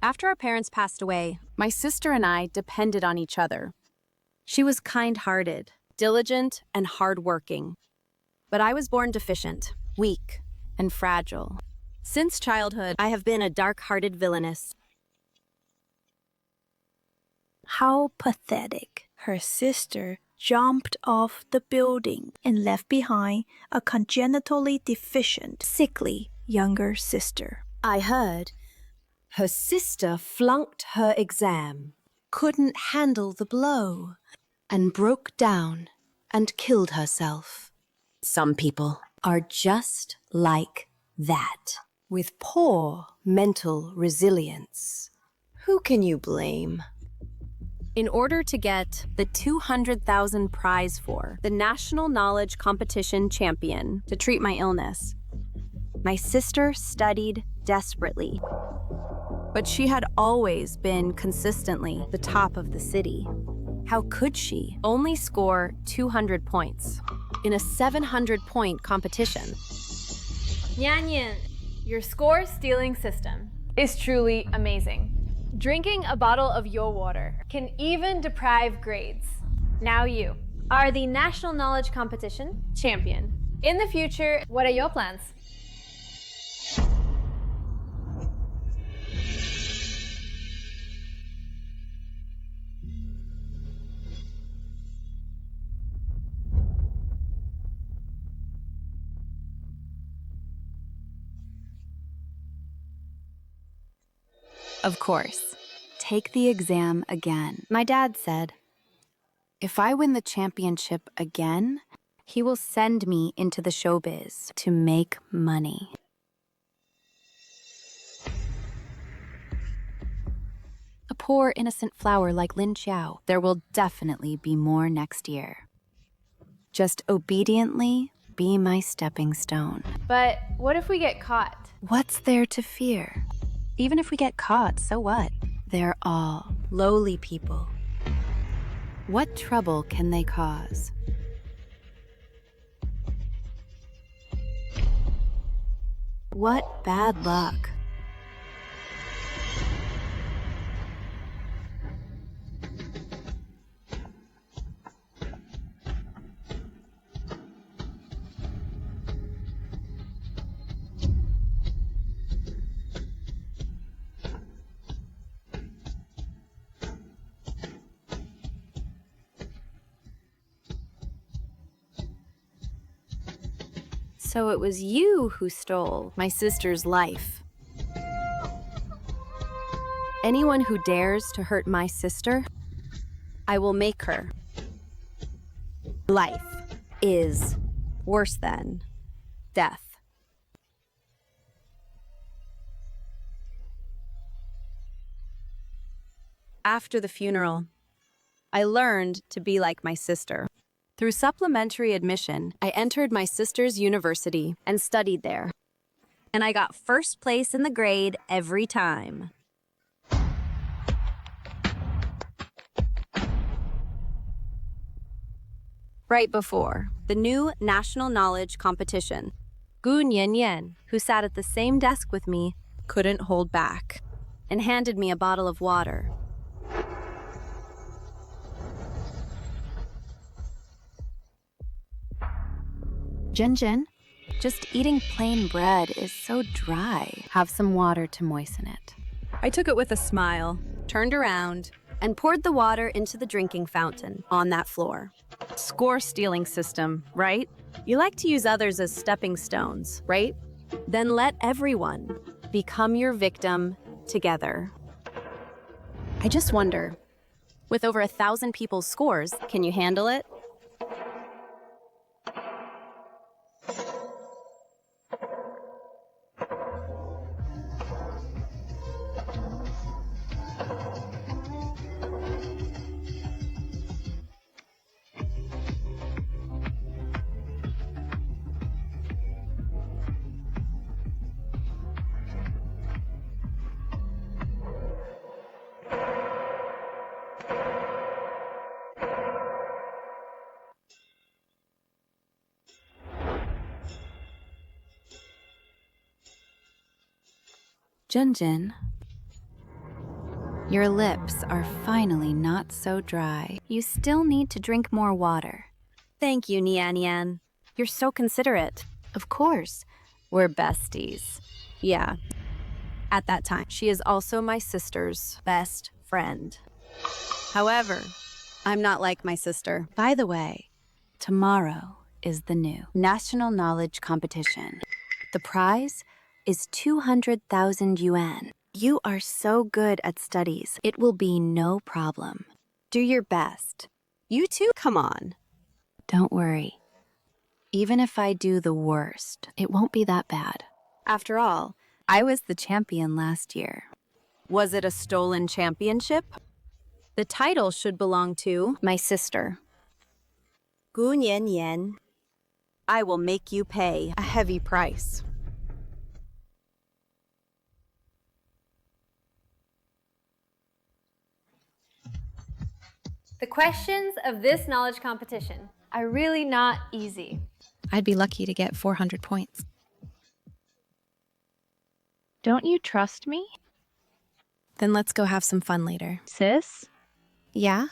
After our parents passed away, my sister and I depended on each other. She was kind-hearted, diligent, and hardworking. But I was born deficient, weak, and fragile. Since childhood, I have been a dark-hearted villainess. How pathetic. Her sister jumped off the building and left behind a congenitally deficient, sickly younger sister. I heard her sister flunked her exam, couldn't handle the blow, and broke down and killed herself. Some people are just like that, with poor mental resilience. Who can you blame? In order to get the 200,000 prize for the National Knowledge Competition champion to treat my illness, my sister studied desperately. But she had always been consistently the top of the city. How could she only score 200 points in a 700-point competition? Nyan, your score-stealing system is truly amazing. Drinking a bottle of your water can even deprive grades. Now you are the National Knowledge Competition champion. In the future, what are your plans? Of course. Take the exam again. My dad said, if I win the championship again, he will send me into the showbiz to make money. A poor, innocent flower like Lin Xiao. There will definitely be more next year. Just obediently be my stepping stone. But what if we get caught? What's there to fear? Even if we get caught, so what? They're all lowly people. What trouble can they cause? What bad luck? So it was you who stole my sister's life. Anyone who dares to hurt my sister, I will make her. Life is worse than death. After the funeral, I learned to be like my sister. Through supplementary admission, I entered my sister's university and studied there. And I got first place in the grade every time. Right before the new national knowledge competition, Gu Nian, who sat at the same desk with me, couldn't hold back and handed me a bottle of water. Jin, just eating plain bread is so dry. Have some water to moisten it. I took it with a smile, turned around, and poured the water into the drinking fountain on that floor. Score-stealing system, right? You like to use others as stepping stones, right? Then let everyone become your victim together. I just wonder, with over 1,000 people's scores, can you handle it? Jin, Your lips are finally not so dry. You still need to drink more water. Thank you, Nian Nian. You're so considerate. Of course, we're besties. Yeah. At that time, she is also my sister's best friend. However, I'm not like my sister. By the way, tomorrow is the new National Knowledge Competition. The prize is 200,000 yuan. You are so good at studies, it will be no problem. Do your best. You too, come on. Don't worry. Even if I do the worst, it won't be that bad. After all, I was the champion last year. Was it a stolen championship? The title should belong to My sister. Gu Nian Nian. I will make you pay a heavy price. The questions of this knowledge competition are really not easy. I'd be lucky to get 400 points. Don't you trust me? Then let's go have some fun later. Sis, Yeah?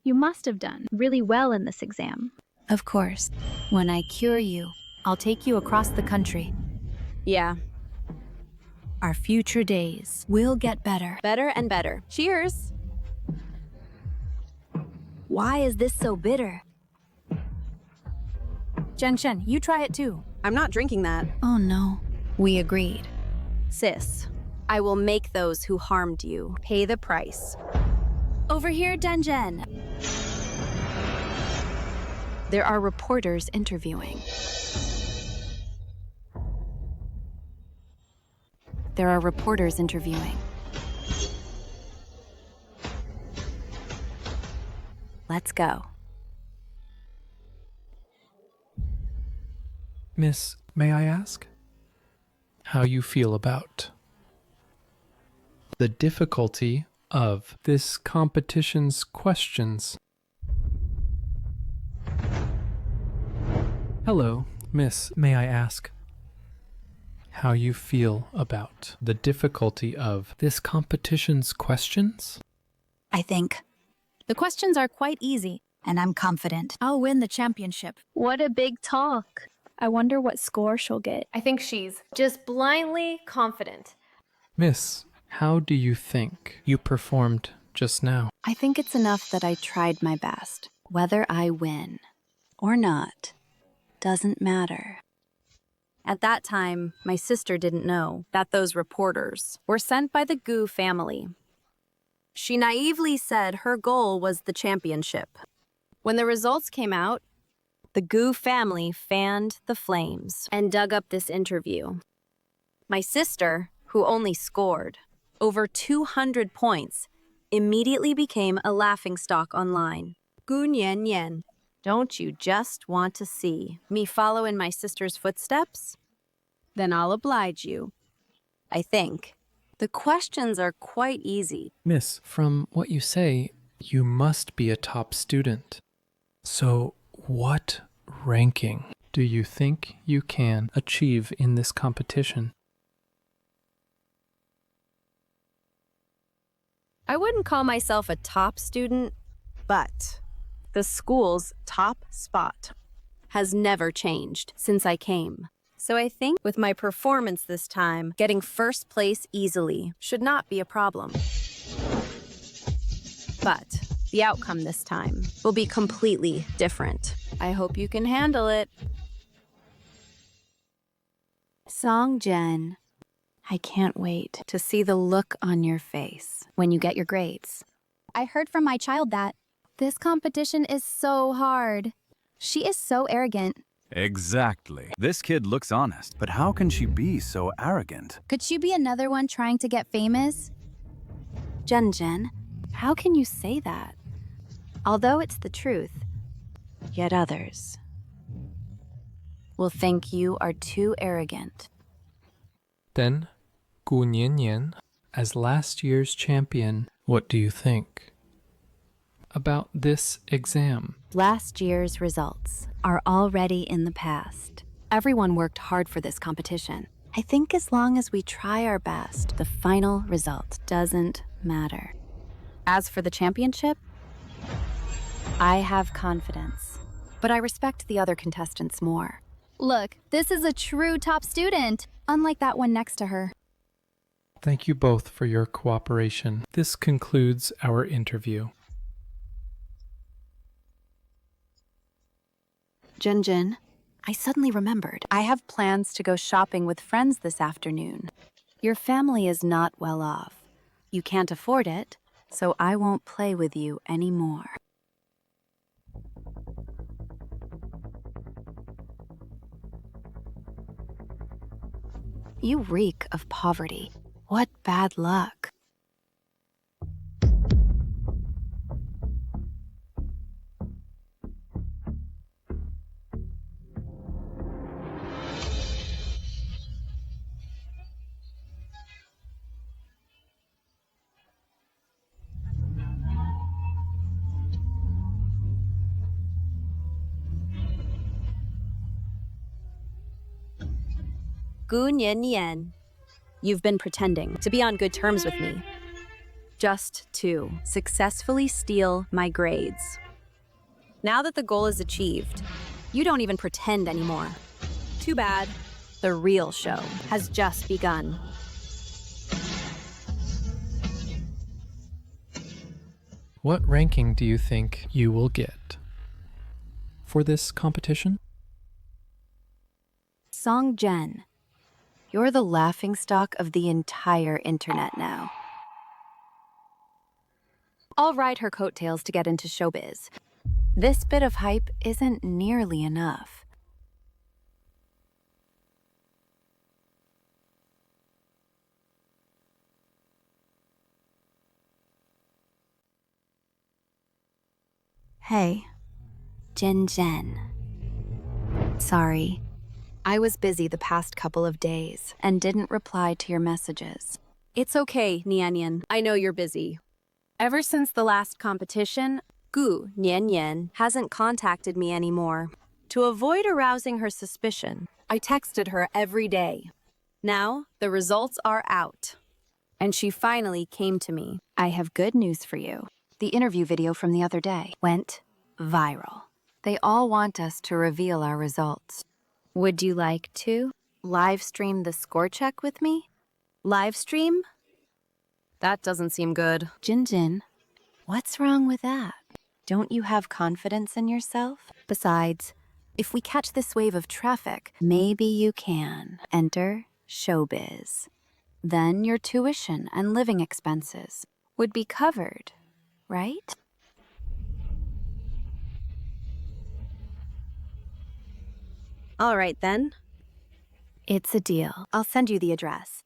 you must have done really well in this exam. Of course. When I cure you, I'll take you across the country. Yeah, Our future days will get better. better and better. Cheers! Why is this so bitter? Shen, you try it too. I'm not drinking that. Oh no. We agreed. Sis, I will make those who harmed you pay the price. Over here, Jen. There are reporters interviewing. Let's go. Miss, may I ask how you feel about the difficulty of this competition's questions? Hello, Miss, may I ask how you feel about the difficulty of this competition's questions? I think. The questions are quite easy, and I'm confident I'll win the championship. What a big talk. I wonder what score she'll get. I think she's just blindly confident. Miss, how do you think you performed just now? I think it's enough that I tried my best. Whether I win or not doesn't matter. At that time, my sister didn't know that those reporters were sent by the Gu family. She naively said her goal was the championship. When the results came out, the Gu family fanned the flames and dug up this interview. My sister, who only scored over 200 points, immediately became a laughingstock online. Gu Nian Nian, don't you just want to see me follow in my sister's footsteps? Then I'll oblige you. I think. The questions are quite easy. Miss, from what you say, you must be a top student. So, what ranking do you think you can achieve in this competition? I wouldn't call myself a top student, but the school's top spot has never changed since I came. So I think with my performance this time, getting first place easily should not be a problem. But the outcome this time will be completely different. I hope you can handle it. Song Jen, I can't wait to see the look on your face when you get your grades. I heard from my child that this competition is so hard. She is so arrogant. Exactly. This kid looks honest, but how can she be so arrogant? Could she be another one trying to get famous? Jen, how can you say that? Although it's the truth, yet others will think you are too arrogant. Then, Gu Nian, as last year's champion, what do you think about this exam? Last year's results are already in the past. Everyone worked hard for this competition. I think as long as we try our best, the final result doesn't matter. As for the championship, I have confidence, but I respect the other contestants more. Look, this is a true top student, unlike that one next to her. Thank you both for your cooperation. This concludes our interview. Jin, I suddenly remembered. I have plans to go shopping with friends this afternoon. Your family is not well off. You can't afford it, so I won't play with you anymore. You reek of poverty. What bad luck. Gu Nian. You've been pretending to be on good terms with me, just to successfully steal my grades. Now that the goal is achieved, you don't even pretend anymore. Too bad. The real show has just begun. What ranking do you think you will get for this competition? Song Jen, you're the laughingstock of the entire internet now. I'll ride her coattails to get into showbiz. This bit of hype isn't nearly enough. Hey, Jen. Sorry. I was busy the past couple of days and didn't reply to your messages. It's okay, Nian. I know you're busy. Ever since the last competition, Gu Nian hasn't contacted me anymore. To avoid arousing her suspicion, I texted her every day. Now, the results are out. And she finally came to me. I have good news for you. The interview video from the other day went viral. They all want us to reveal our results. Would you like to live stream the score check with me? Live stream? That doesn't seem good. Jin, what's wrong with that? Don't you have confidence in yourself? Besides, if we catch this wave of traffic, maybe you can enter showbiz. Then your tuition and living expenses would be covered, right? All right, then. It's a deal. I'll send you the address.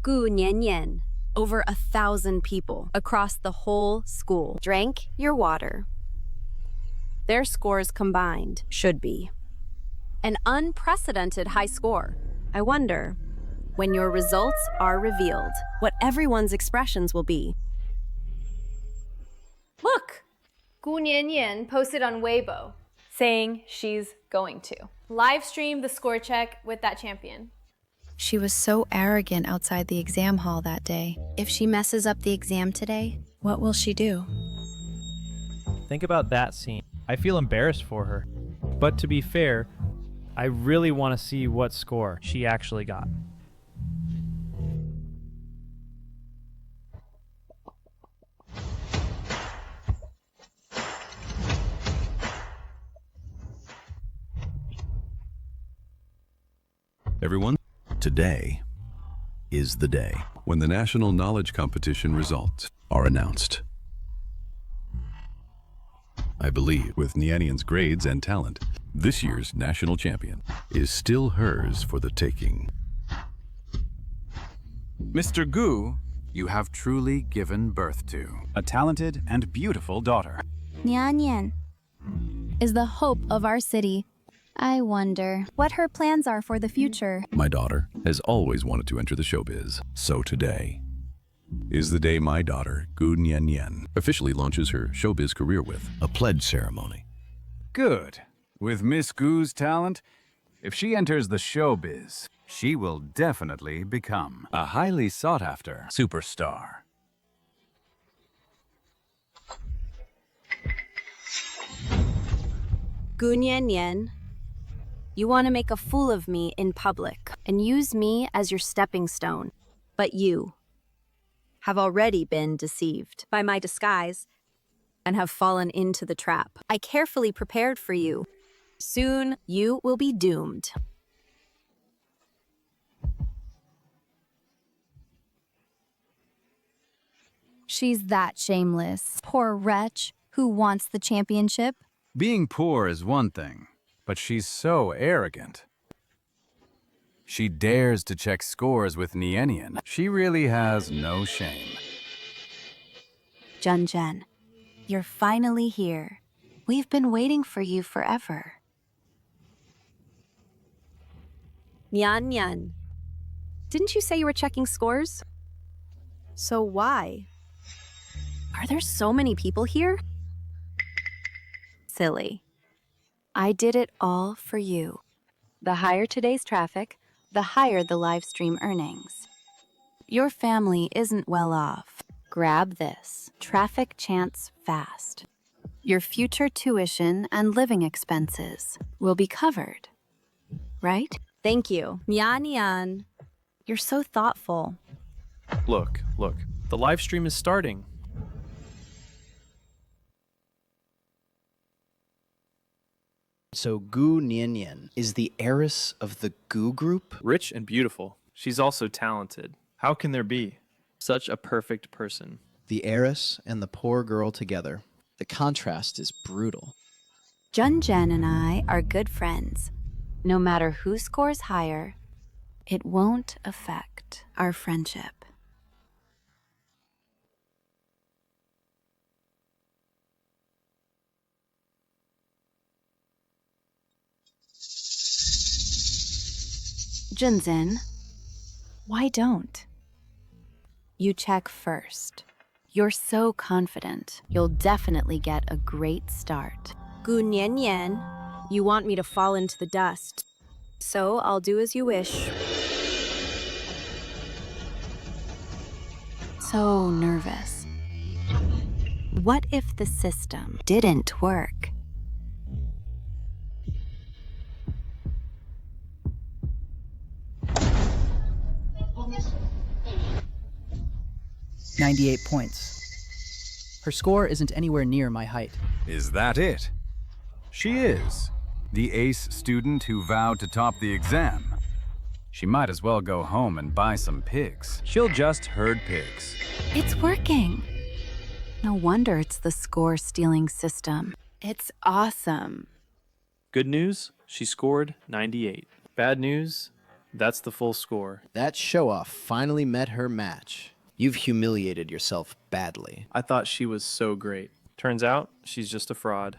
Gu Nian. Over 1,000 people across the whole school drank your water. Their scores combined should be an unprecedented high score. I wonder, when your results are revealed, what everyone's expressions will be. Look! Gu Nian posted on Weibo saying she's going to live stream the score check with that champion. She was so arrogant outside the exam hall that day. If she messes up the exam today, what will she do? Think about that scene. I feel embarrassed for her. But to be fair, I really want to see what score she actually got. Everyone, today is the day when the National Knowledge Competition results are announced. I believe with Nianian's grades and talent, this year's national champion is still hers for the taking. Mr. Gu, you have truly given birth to a talented and beautiful daughter. Nian is the hope of our city. I wonder what her plans are for the future. My daughter has always wanted to enter the showbiz, so today, is the day my daughter, Gu Nian Nian, officially launches her showbiz career with a pledge ceremony. Good. With Miss Gu's talent, if she enters the showbiz, she will definitely become a highly sought-after superstar. Gu Nian Nian, you want to make a fool of me in public and use me as your stepping stone. But you have already been deceived by my disguise and have fallen into the trap. I carefully prepared for you. Soon, you will be doomed. She's that shameless. Poor wretch who wants the championship. Being poor is one thing, but she's so arrogant. She dares to check scores with Nian. She really has no shame. Zhen, you're finally here. We've been waiting for you forever. Nian, didn't you say you were checking scores? So why? Are there so many people here? Silly. I did it all for you. The higher today's traffic, the higher the live stream earnings. Your family isn't well off. Grab this. Traffic chance fast. Your future tuition and living expenses will be covered. Right? Thank you. Nian. You're so thoughtful. Look. The live stream is starting. So Gu Nian is the heiress of the Gu group? Rich and beautiful. She's also talented. How can there be such a perfect person? The heiress and the poor girl together. The contrast is brutal. Zhen and I are good friends. No matter who scores higher, it won't affect our friendship. Zhen, why don't? You check first. You're so confident. You'll definitely get a great start. Gu Nian, you want me to fall into the dust. So I'll do as you wish. So nervous. What if the system didn't work? 98 points. Her score isn't anywhere near my height. Is that it? She is. The ace student who vowed to top the exam. She might as well go home and buy some pigs. She'll just herd pigs. It's working. No wonder it's the score-stealing system. It's awesome. Good news, she scored 98. Bad news, that's the full score. That show-off finally met her match. You've humiliated yourself badly. I thought she was so great. Turns out, she's just a fraud.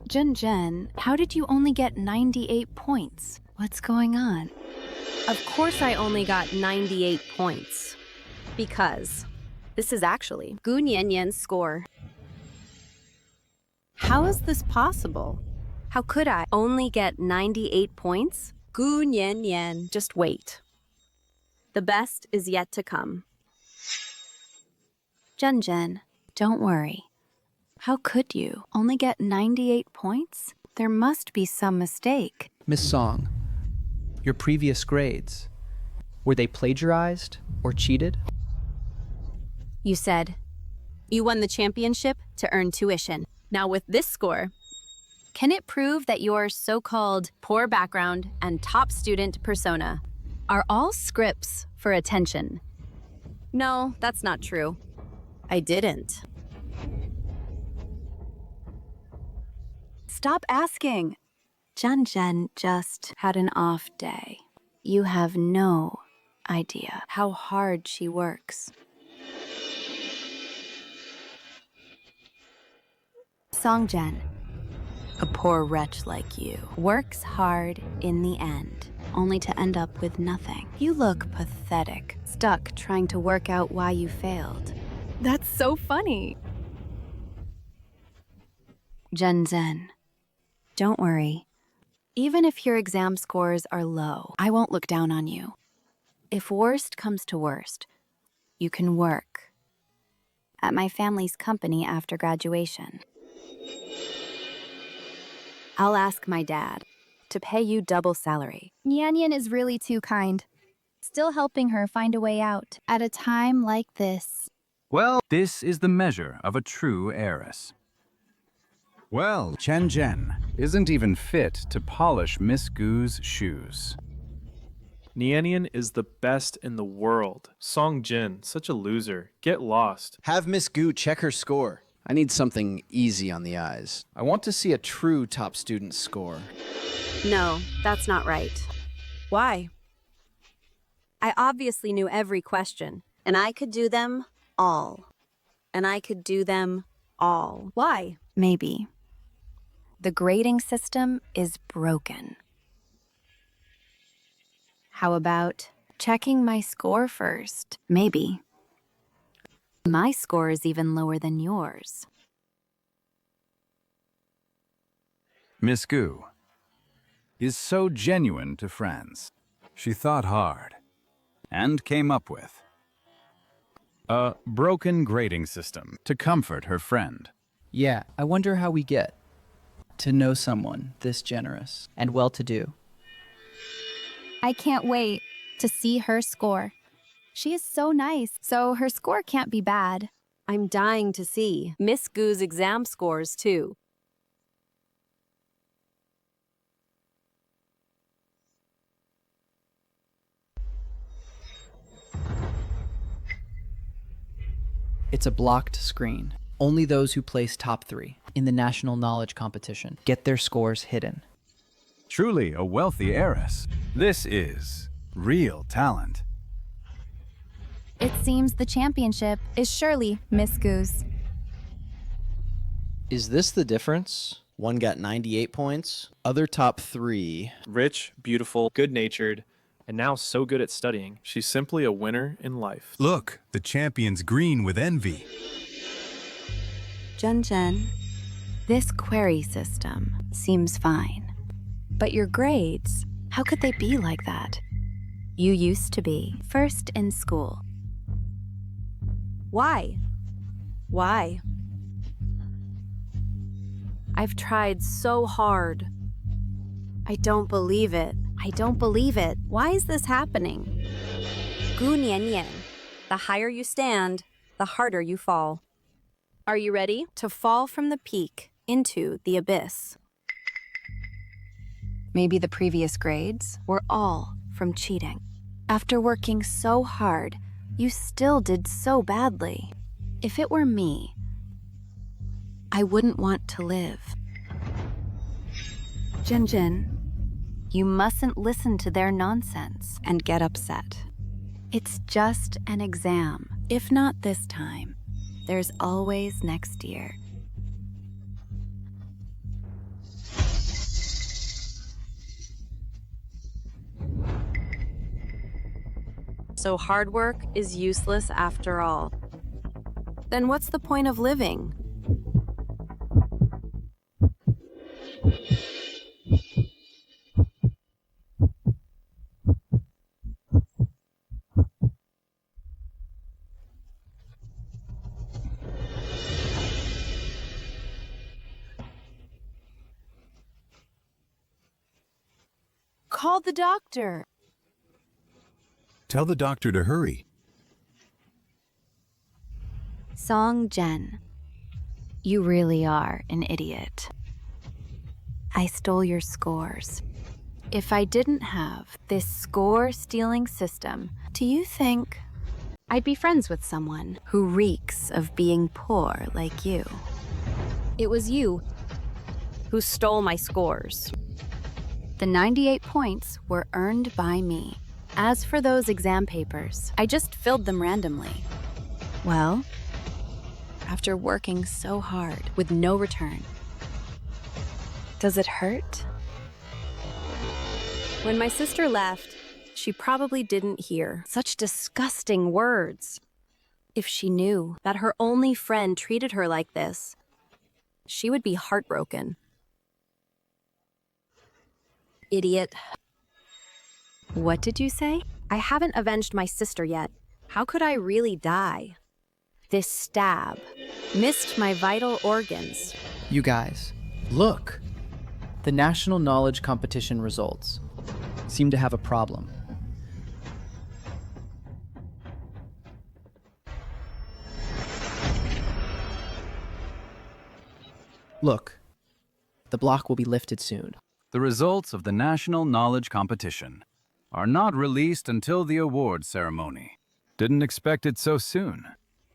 Zhen, how did you only get 98 points? What's going on? Of course I only got 98 points. Because this is actually Gu Nian's score. How is this possible? How could I only get 98 points? Gu Nian, just wait. The best is yet to come. Zhen, don't worry. How could you only get 98 points? There must be some mistake. Miss Song, your previous grades, were they plagiarized or cheated? You said you won the championship to earn tuition. Now with this score, can it prove that your so-called poor background and top student persona are all scripts for attention? No, that's not true. I didn't. Stop asking. Zhen just had an off day. You have no idea how hard she works. Songjian, a poor wretch like you, works hard in the end, only to end up with nothing. You look pathetic, stuck trying to work out why you failed. That's so funny. Jen, don't worry. Even if your exam scores are low, I won't look down on you. If worst comes to worst, you can work at my family's company after graduation. I'll ask my dad to pay you double salary. Nyan is really too kind. Still helping her find a way out at a time like this. Well, this is the measure of a true heiress. Well, Chen isn't even fit to polish Miss Gu's shoes. Nianian is the best in the world. Song Jin, such a loser. Get lost. Have Miss Gu check her score. I need something easy on the eyes. I want to see a true top student score. No, that's not right. Why? I obviously knew every question, and I could do them all. Why? Maybe. The grading system is broken. How about checking my score first? Maybe. My score is even lower than yours. Miss Gu is so genuine to friends. She thought hard and came up with a broken grading system to comfort her friend. Yeah, I wonder how we get to know someone this generous and well-to-do. I can't wait to see her score. She is so nice, so her score can't be bad. I'm dying to see Miss Gu's exam scores, too. It's a blocked screen. Only those who place top 3 in the national knowledge competition get their scores hidden. Truly a wealthy heiress. This is real talent. It seems the championship is surely Miss Gu's. Is this the difference? One got 98 points, other top 3. Rich, beautiful, good-natured, and now so good at studying. She's simply a winner in life. Look, the champion's green with envy. Jen, this query system seems fine. But your grades, how could they be like that? You used to be first in school. Why? I've tried so hard. I don't believe it. Why is this happening? Gu Nian, the higher you stand, the harder you fall. Are you ready to fall from the peak into the abyss? Maybe the previous grades were all from cheating. After working so hard, you still did so badly. If it were me, I wouldn't want to live. Jin, you mustn't listen to their nonsense and get upset. It's just an exam. If not this time, there's always next year. So hard work is useless after all. Then what's the point of living? Call the doctor. Tell the doctor to hurry. Song Jen, you really are an idiot. I stole your scores. If I didn't have this score-stealing system, do you think I'd be friends with someone who reeks of being poor like you? It was you who stole my scores. The 98 points were earned by me. As for those exam papers, I just filled them randomly. Well, after working so hard with no return, does it hurt? When my sister left, she probably didn't hear such disgusting words. If she knew that her only friend treated her like this, she would be heartbroken. Idiot. What did you say? I haven't avenged my sister yet. How could I really die? This stab missed my vital organs. You guys, look! The national knowledge competition results seem to have a problem. Look, the block will be lifted soon. The results of the National Knowledge Competition are not released until the awards ceremony. Didn't expect it so soon.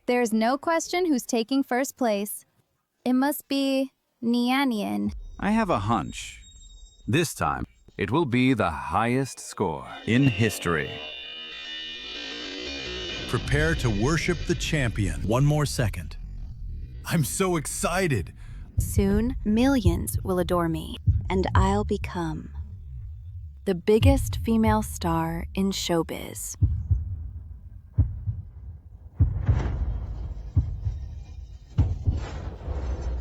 There's no question who's taking first place. It must be Nianian. I have a hunch. This time, it will be the highest score in history. Prepare to worship the champion. One more second. I'm so excited. Soon, millions will adore me, and I'll become the biggest female star in showbiz.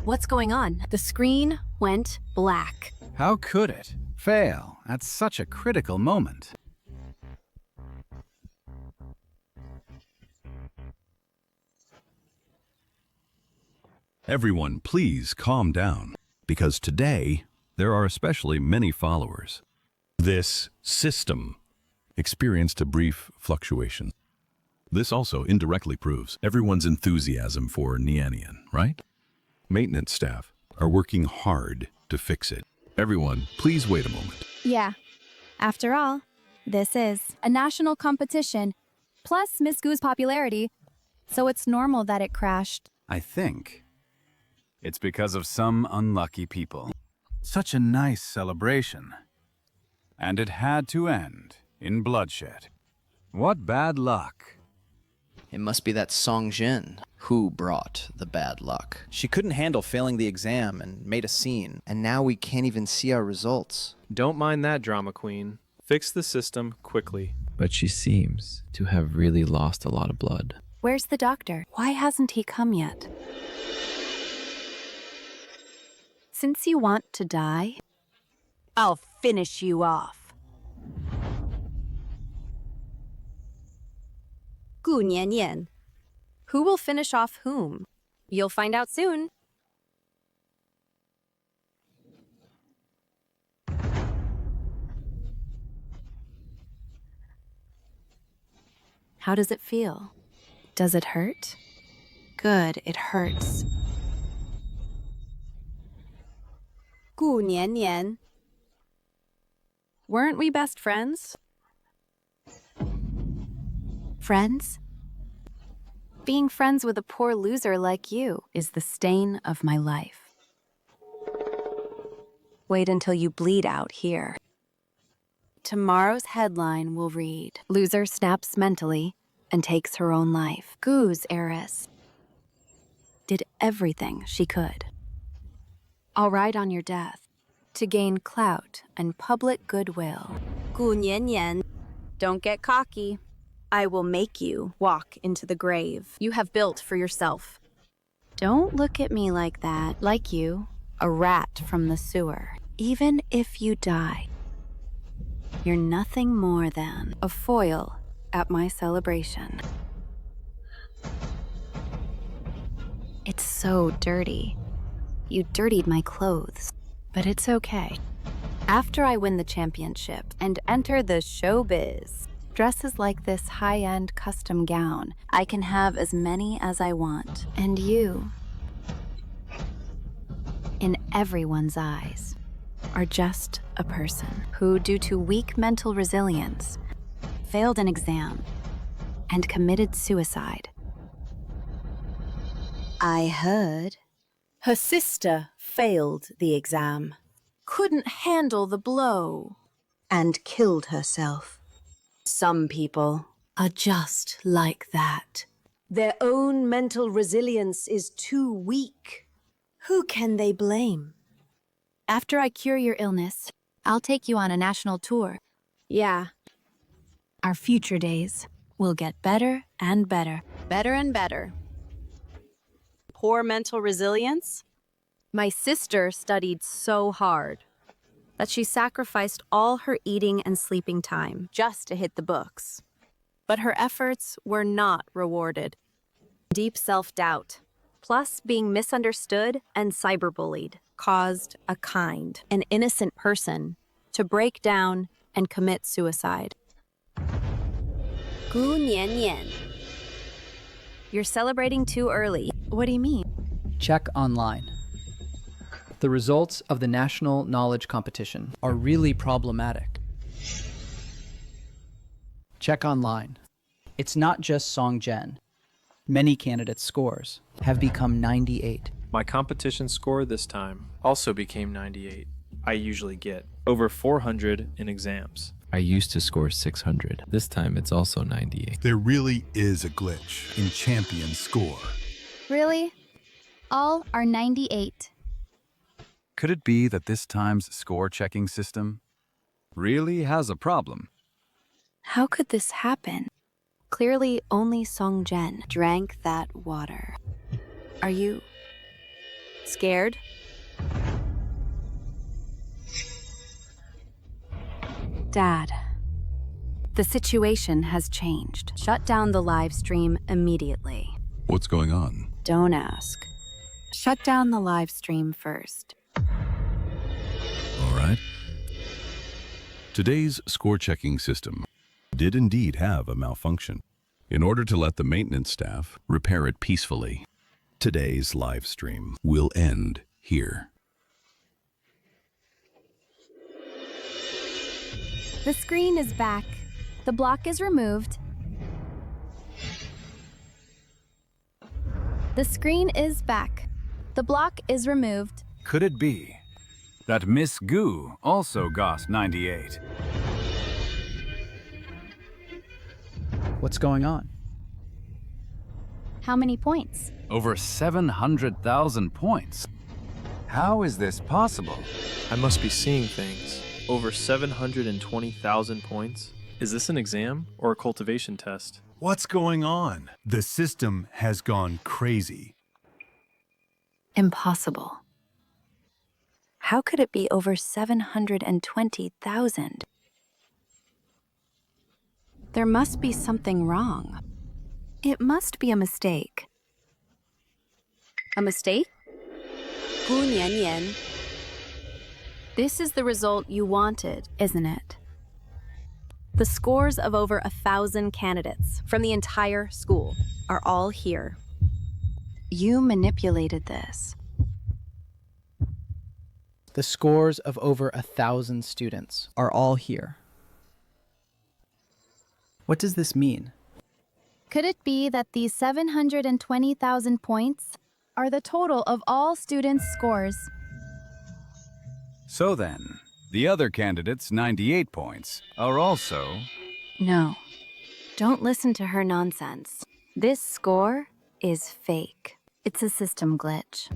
What's going on? The screen went black. How could it fail at such a critical moment? Everyone, please calm down, because today there are especially many followers. This system experienced a brief fluctuation. This also indirectly proves everyone's enthusiasm for Nianian, right? Maintenance staff are working hard to fix it. Everyone, please wait a moment. Yeah. After all, this is a national competition, plus Miss Goo's popularity, so it's normal that it crashed. I think it's because of some unlucky people. Such a nice celebration. And it had to end in bloodshed. What bad luck. It must be that Song Jin who brought the bad luck. She couldn't handle failing the exam and made a scene, and now we can't even see our results. Don't mind that, drama queen. Fix the system quickly. But she seems to have really lost a lot of blood. Where's the doctor? Why hasn't he come yet? Since you want to die, I'll finish you off. Gu Nianian. Who will finish off whom? You'll find out soon. How does it feel? Does it hurt? Good, it hurts. Gu Nianian. Weren't we best friends? Friends? Being friends with a poor loser like you is the stain of my life. Wait until you bleed out here. Tomorrow's headline will read, "Loser snaps mentally and takes her own life. Gu's heiress did everything she could." I'll ride on your death to gain clout and public goodwill. Gu Nianian, don't get cocky. I will make you walk into the grave you have built for yourself. Don't look at me like that, like you, a rat from the sewer. Even if you die, you're nothing more than a foil at my celebration. It's so dirty. You dirtied my clothes, but it's okay. After I win the championship and enter the showbiz, dresses like this high-end custom gown, I can have as many as I want. And you, in everyone's eyes, are just a person who, due to weak mental resilience, failed an exam and committed suicide. I heard her sister failed the exam, couldn't handle the blow, and killed herself. Some people are just like that. Their own mental resilience is too weak. Who can they blame? After I cure your illness, I'll take you on a national tour Yeah. Our future days will get better and better. Better and better. Poor mental resilience? My sister studied so hard that she sacrificed all her eating and sleeping time just to hit the books. But her efforts were not rewarded. Deep self-doubt, plus being misunderstood and cyberbullied, caused a kind, an innocent person to break down and commit suicide. Gu Nian Nian. You're celebrating too early. What do you mean? Check online. The results of the national knowledge competition are really problematic. Check online. It's not just Song Jen. Many candidates' scores have become 98. My competition score this time also became 98. I usually get over 400 in exams. I used to score 600. This time it's also 98. There really is a glitch in champion score. Really? All are 98. Could it be that this time's score-checking system really has a problem? How could this happen? Clearly, only Song Jen drank that water. Are you scared? Dad, the situation has changed. Shut down the live stream immediately. What's going on? Don't ask. Shut down the live stream first. All right. Today's score-checking system did indeed have a malfunction. In order to let the maintenance staff repair it peacefully, today's live stream will end here. The screen is back. The block is removed. The screen is back. The block is removed. Could it be that Miss Gu also got 98? What's going on? How many points? Over 700,000 points. How is this possible? I must be seeing things. Over 720,000 points? Is this an exam or a cultivation test? What's going on? The system has gone crazy. Impossible. How could it be over 720,000? There must be something wrong. It must be a mistake. A mistake? Gu Nian Nian. This is the result you wanted, isn't it? The scores of over 1,000 candidates from the entire school are all here. You manipulated this. The scores of over 1,000 students are all here. What does this mean? Could it be that these 720,000 points are the total of all students' scores? So then, the other candidates' 98 points are also... No, don't listen to her nonsense. This score is fake. It's a system glitch.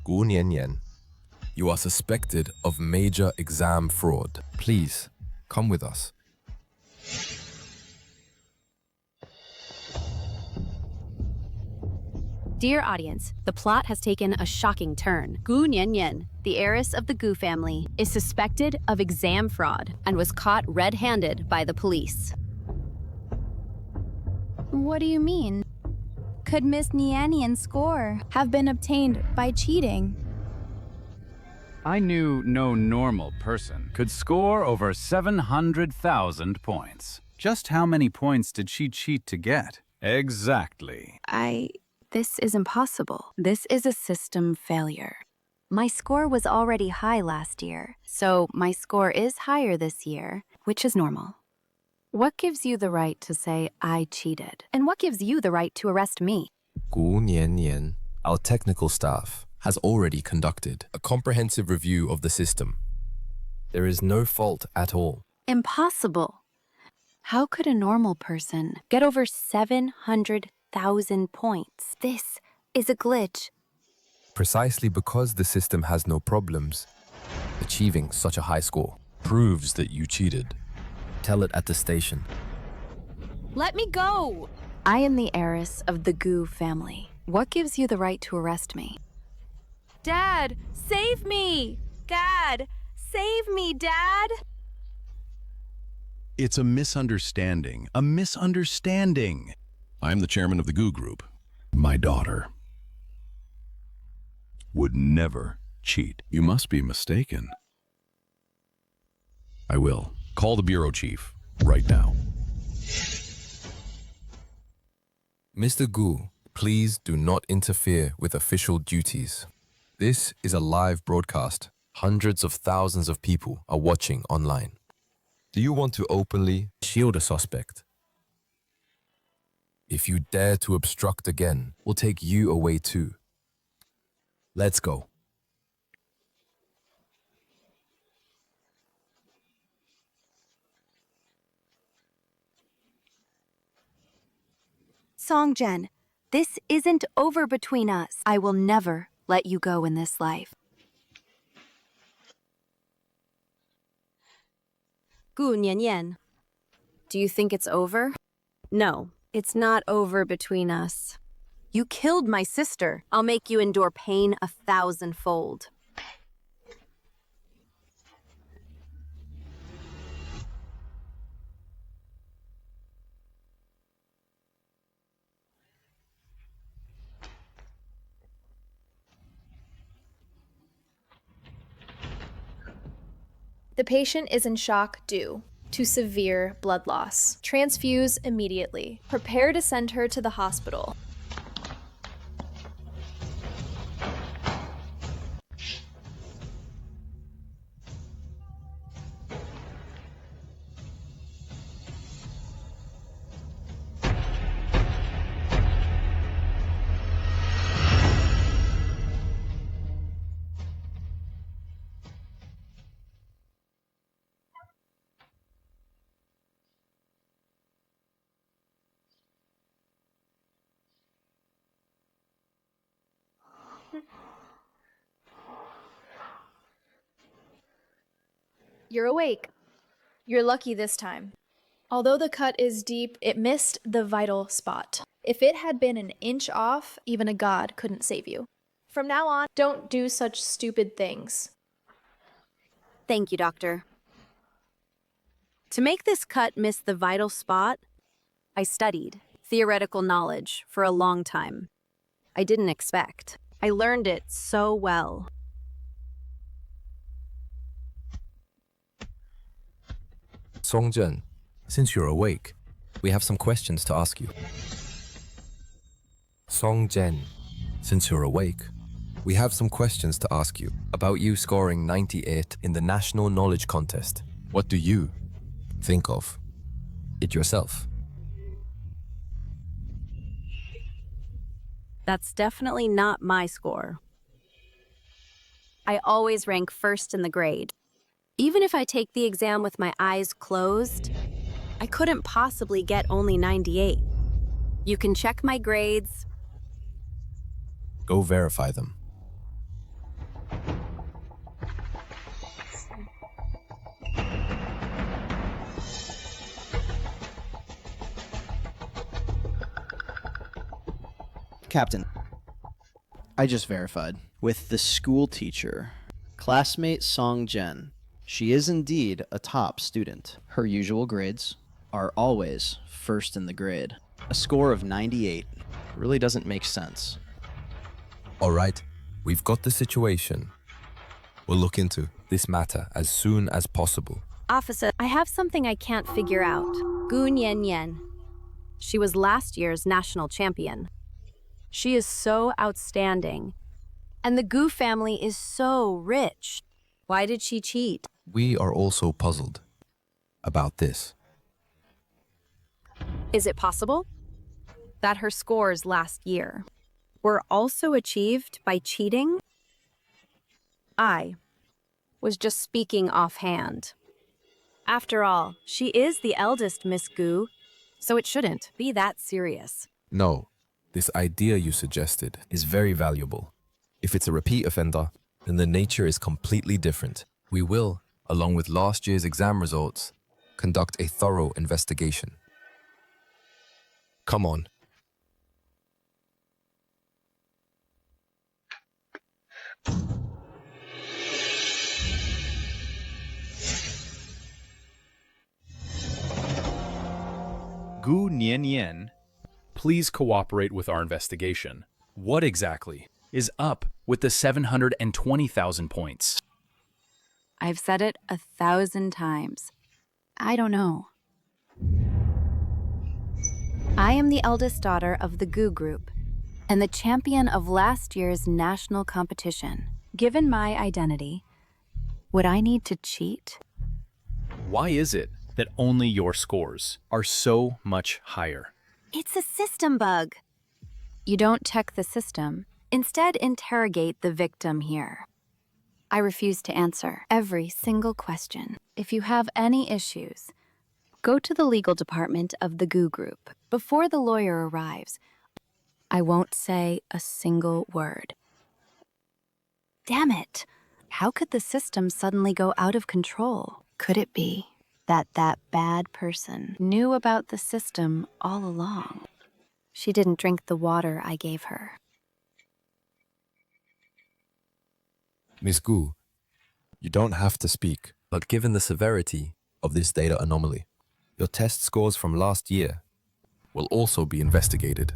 Gu Nian Nian, you are suspected of major exam fraud. Please, come with us. Dear audience, the plot has taken a shocking turn. Gu Nian Nian, the heiress of the Gu family, is suspected of exam fraud and was caught red-handed by the police. What do you mean? Could Miss Nian Nian's score have been obtained by cheating? I knew no normal person could score over 700,000 points. Just how many points did she cheat to get? Exactly. This is impossible. This is a system failure. My score was already high last year, so my score is higher this year, which is normal. What gives you the right to say I cheated? And what gives you the right to arrest me? Gu Nian Nian, our technical staff, has already conducted a comprehensive review of the system. There is no fault at all. Impossible. How could a normal person get over 700,000 points? This is a glitch. Precisely because the system has no problems, achieving such a high score proves that you cheated. Tell it at the station. Let me go! I am the heiress of the Gu family. What gives you the right to arrest me? Dad, save me! Dad, save me, Dad! It's a misunderstanding. A misunderstanding. I'm the chairman of the Goo Group. My daughter would never cheat. You must be mistaken. I will. Call the bureau chief right now. Mr. Gu, please do not interfere with official duties. This is a live broadcast. Hundreds of thousands of people are watching online. Do you want to openly shield a suspect? If you dare to obstruct again, we'll take you away too. Let's go. Songjen, this isn't over between us. I will never let you go in this life. Gu Nian, do you think it's over? No, it's not over between us. You killed my sister. I'll make you endure pain 1,000-fold. The patient is in shock due to severe blood loss. Transfuse immediately. Prepare to send her to the hospital. You're awake. You're lucky this time. Although the cut is deep, it missed the vital spot. If it had been an inch off, even a god couldn't save you. From now on, don't do such stupid things. Thank you, doctor. To make this cut miss the vital spot, I studied theoretical knowledge for a long time. I didn't expect. I learned it so well. Songjen, since you're awake, we have some questions to ask you. Songjen, since you're awake, we have some questions to ask you about you scoring 98 in the National Knowledge Contest. What do you think of it yourself? That's definitely not my score. I always rank first in the grade. Even if I take the exam with my eyes closed, I couldn't possibly get only 98. You can check my grades. Go verify them. Captain, I just verified with the school teacher, classmate Song Jen. She is indeed a top student. Her usual grades are always first in the grade. A score of 98 really doesn't make sense. All right, we've got the situation. We'll look into this matter as soon as possible. Officer, I have something I can't figure out. Gu Nian. She was last year's national champion. She is so outstanding. And the Gu family is so rich. Why did she cheat? We are also puzzled about this. Is it possible that her scores last year were also achieved by cheating? I was just speaking offhand. After all, she is the eldest Miss Gu, so it shouldn't be that serious. No, this idea you suggested is very valuable. If it's a repeat offender, then the nature is completely different. We will, along with last year's exam results, conduct a thorough investigation. Come on. Gu Nian, please cooperate with our investigation. What exactly is up with the 720,000 points? I've said it 1,000 times. I don't know. I am the eldest daughter of the Gu Group and the champion of last year's national competition. Given my identity, would I need to cheat? Why is it that only your scores are so much higher? It's a system bug. You don't check the system. Instead, interrogate the victim here. I refuse to answer every single question. If you have any issues, go to the legal department of the Gu Group before the lawyer arrives. I won't say a single word. Damn it! How could the system suddenly go out of control? Could it be that bad person knew about the system all along? She didn't drink the water I gave her. Miss Gu, you don't have to speak, but given the severity of this data anomaly, your test scores from last year will also be investigated.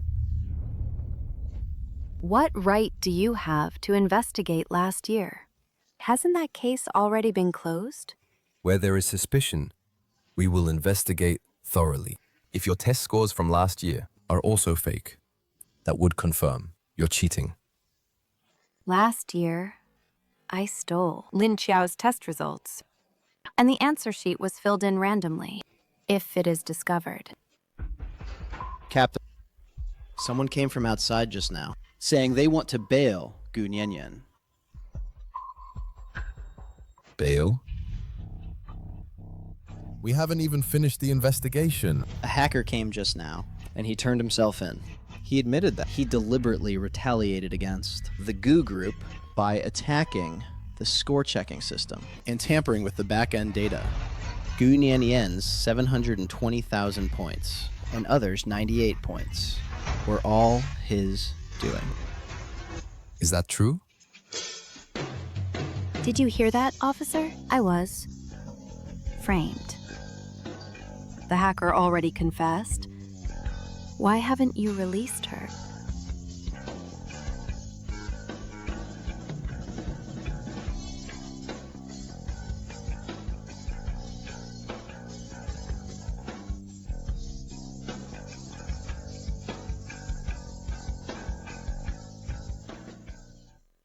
What right do you have to investigate last year? Hasn't that case already been closed? Where there is suspicion, we will investigate thoroughly. If your test scores from last year are also fake, that would confirm your cheating. Last year, I stole Lin Qiao's test results, and the answer sheet was filled in randomly, if it is discovered. Captain, someone came from outside just now, saying they want to bail Gu Nian. Bail? We haven't even finished the investigation. A hacker came just now, and he turned himself in. He admitted that he deliberately retaliated against the Gu Group by attacking the score-checking system and tampering with the back-end data. Gu Nian's 720,000 points and others' 98 points were all his doing. Is that true? Did you hear that, officer? I was framed. The hacker already confessed. Why haven't you released her?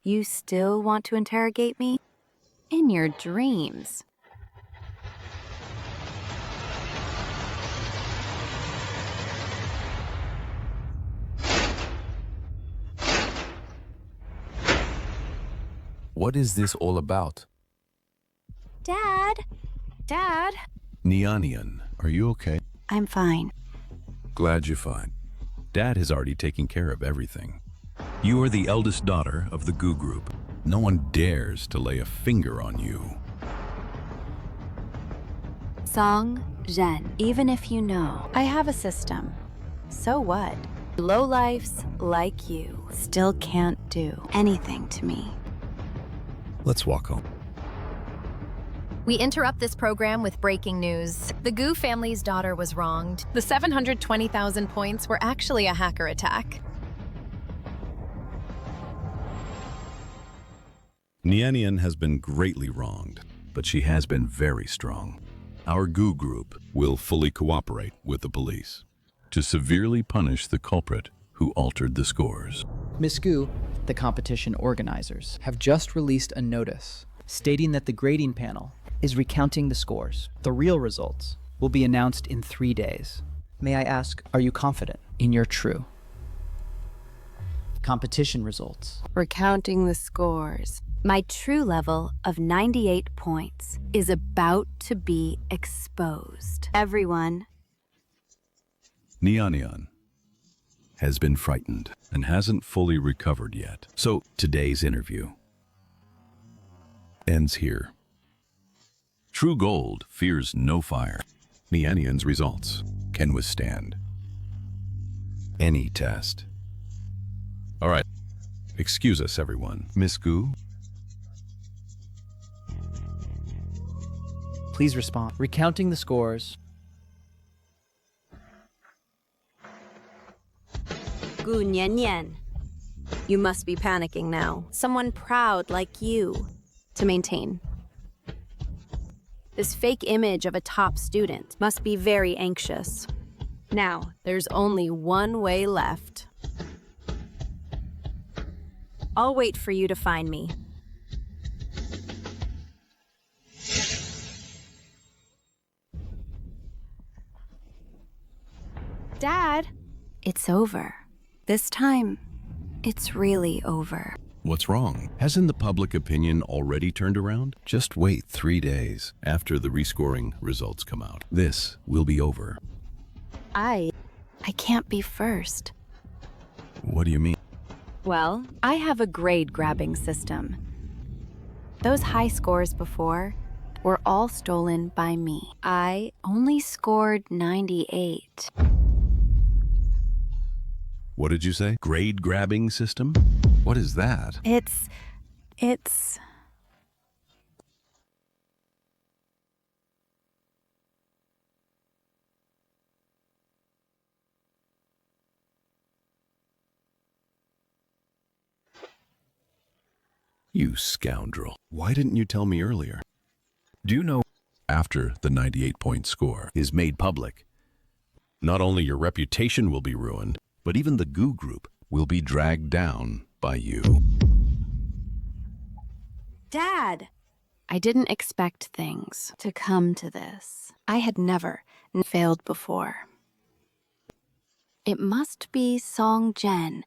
You still want to interrogate me? In your dreams. What is this all about? Dad? Dad? Nian, are you okay? I'm fine. Glad you're fine. Dad has already taken care of everything. You are the eldest daughter of the Gu Group. No one dares to lay a finger on you. Song Zhen, even if you know I have a system, so what? Lowlifes like you still can't do anything to me. Let's walk home. We interrupt this program with breaking news. The Gu family's daughter was wronged. The 720,000 points were actually a hacker attack. Nian has been greatly wronged, but she has been very strong. Our Gu Group will fully cooperate with the police to severely punish the culprit who altered the scores. Miss Gu, the competition organizers, have just released a notice stating that the grading panel is recounting the scores. The real results will be announced in 3 days. May I ask, are you confident in your true? Competition results. Recounting the scores. My true level of 98 points is about to be exposed. Everyone. Neon has been frightened and hasn't fully recovered yet. So today's interview ends here. True gold fears no fire. Neon's results can withstand any test. All right, excuse us, everyone. Miss Gu? Please respond. Recounting the scores. Gu Nian, you must be panicking now. Someone proud like you to maintain. This fake image of a top student must be very anxious. Now, there's only one way left. I'll wait for you to find me. Dad, it's over. This time, it's really over. What's wrong? Hasn't the public opinion already turned around? Just wait 3 days after the rescoring results come out. This will be over. I can't be first. What do you mean? Well, I have a grade-grabbing system. Those high scores before were all stolen by me. I only scored 98. What did you say? Grade grabbing system? What is that? It's... You scoundrel. Why didn't you tell me earlier? Do you know, after the 98-point score is made public, not only your reputation will be ruined, but even the Gu group will be dragged down by you. Dad! I didn't expect things to come to this. I had never failed before. It must be Song Jen.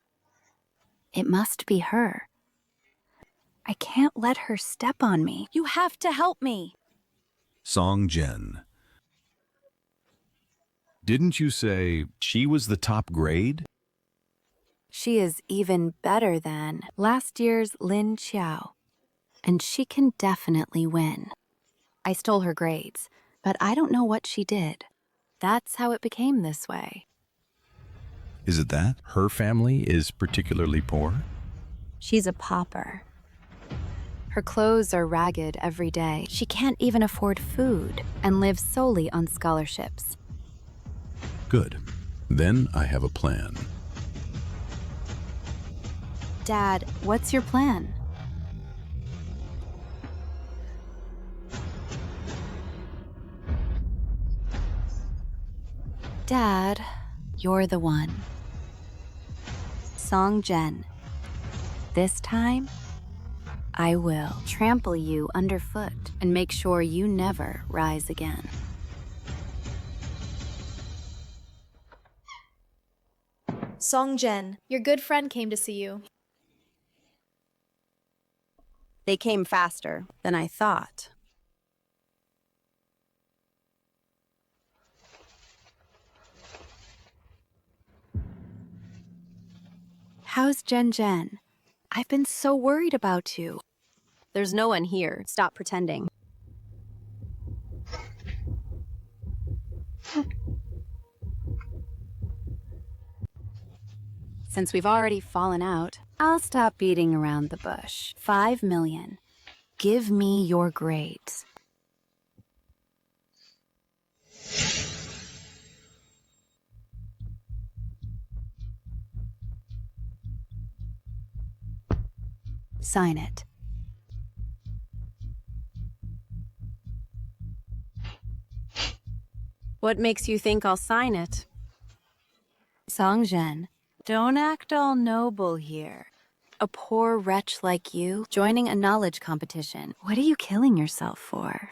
It must be her. I can't let her step on me. You have to help me. Song Jen. Didn't you say she was the top grade? She is even better than last year's Lin Qiao, and she can definitely win. I stole her grades, but I don't know what she did. That's how it became this way. Is it that? Her family is particularly poor? She's a pauper. Her clothes are ragged every day. She can't even afford food and lives solely on scholarships. Good. Then I have a plan. Dad, what's your plan? Dad, you're the one. Song Jen, this time, I will trample you underfoot and make sure you never rise again. Song Jen, your good friend came to see you. They came faster than I thought. How's Jen? I've been so worried about you. There's no one here. Stop pretending. Since we've already fallen out, I'll stop beating around the bush. 5 million. Give me your grades. Sign it. What makes you think I'll sign it? Song Jen, don't act all noble here. A poor wretch like you joining a knowledge competition. What are you killing yourself for?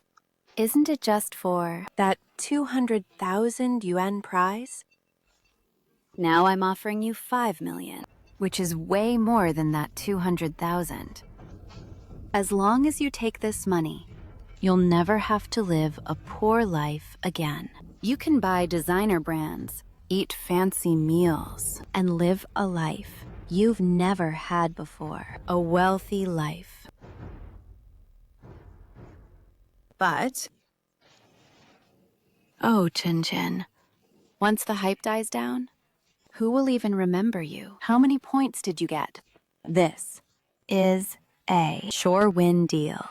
Isn't it just for that 200,000 yuan prize? Now I'm offering you 5 million. which is way more than that 200,000. As long as you take this money, you'll never have to live a poor life again. You can buy designer brands, eat fancy meals, and live a life you've never had before. A wealthy life. But, oh, Chin Chin, once the hype dies down, who will even remember you? How many points did you get? This is a sure win deal.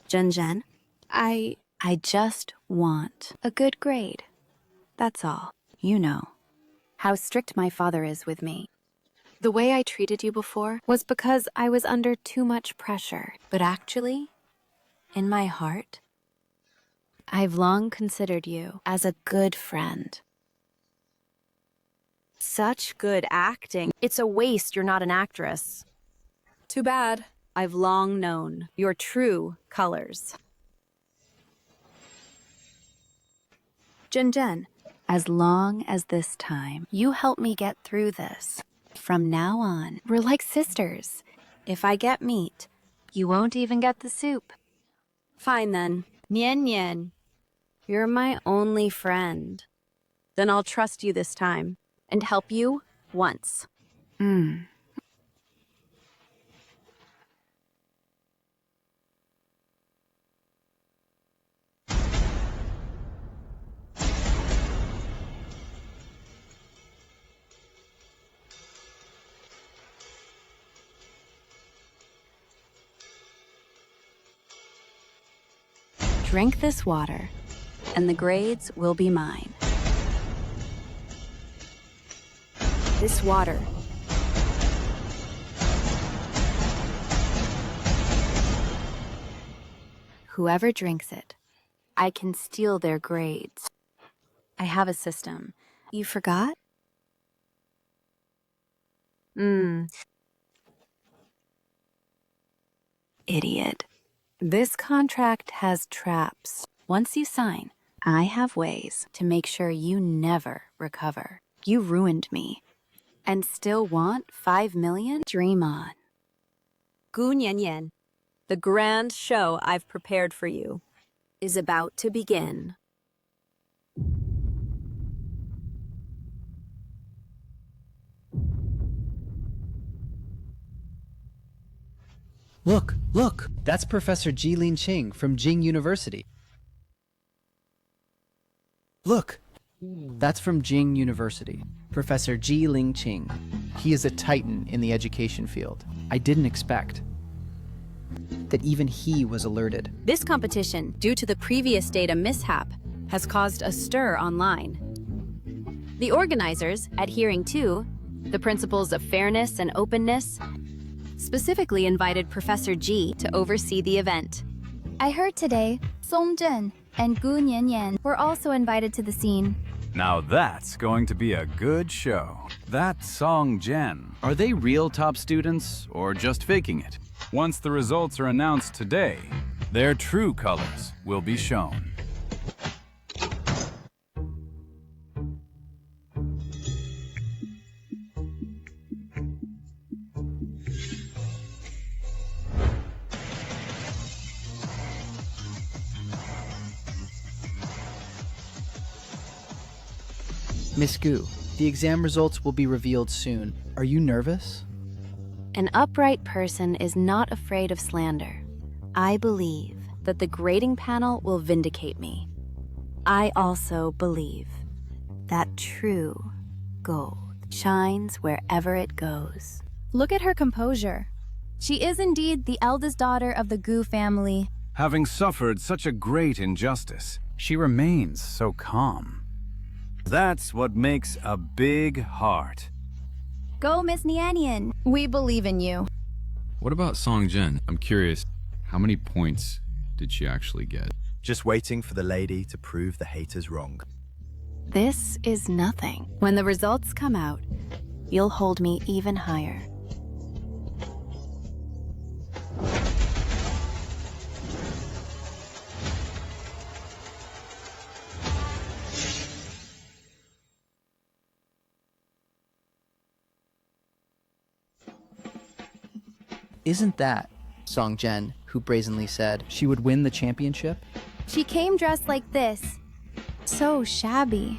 Jen, I just want a good grade. That's all. You know how strict my father is with me. The way I treated you before was because I was under too much pressure. But actually, in my heart, I've long considered you as a good friend. Such good acting. It's a waste you're not an actress. Too bad. I've long known your true colors. Jen, as long as this time you help me get through this, from now on, we're like sisters. If I get meat, you won't even get the soup. Fine then. Nian, you're my only friend. Then I'll trust you this time and help you once. Drink this water, and the grades will be mine. This water. Whoever drinks it, I can steal their grades. I have a system. You forgot? Idiot. This contract has traps. Once you sign, I have ways to make sure you never recover. You ruined me. And still want 5 million? Dream on. Gu Nian, the grand show I've prepared for you is about to begin. Look! That's Professor Jilin Qing from Jing University. Look! That's from Jing University. Professor Jilin Qing. He is a titan in the education field. I didn't expect that even he was alerted. This competition, due to the previous data mishap, has caused a stir online. The organizers, adhering to the principles of fairness and openness, specifically invited Professor G to oversee the event. I heard today Song Zhen and Gu Nian were also invited to the scene. Now that's going to be a good show. That Song Zhen. Are they real top students or just faking it? Once the results are announced today, their true colors will be shown. Miss Gu, the exam results will be revealed soon. Are you nervous? An upright person is not afraid of slander. I believe that the grading panel will vindicate me. I also believe that true gold shines wherever it goes. Look at her composure. She is indeed the eldest daughter of the Gu family. Having suffered such a great injustice, she remains so calm. That's what makes a big heart. Go, Miss Nian. We believe in you. What about Song Zhen? I'm curious, how many points did she actually get? Just waiting for the lady to prove the haters wrong. This is nothing. When the results come out, you'll hold me even higher. Isn't that Song Jen, who brazenly said she would win the championship? She came dressed like this. So shabby.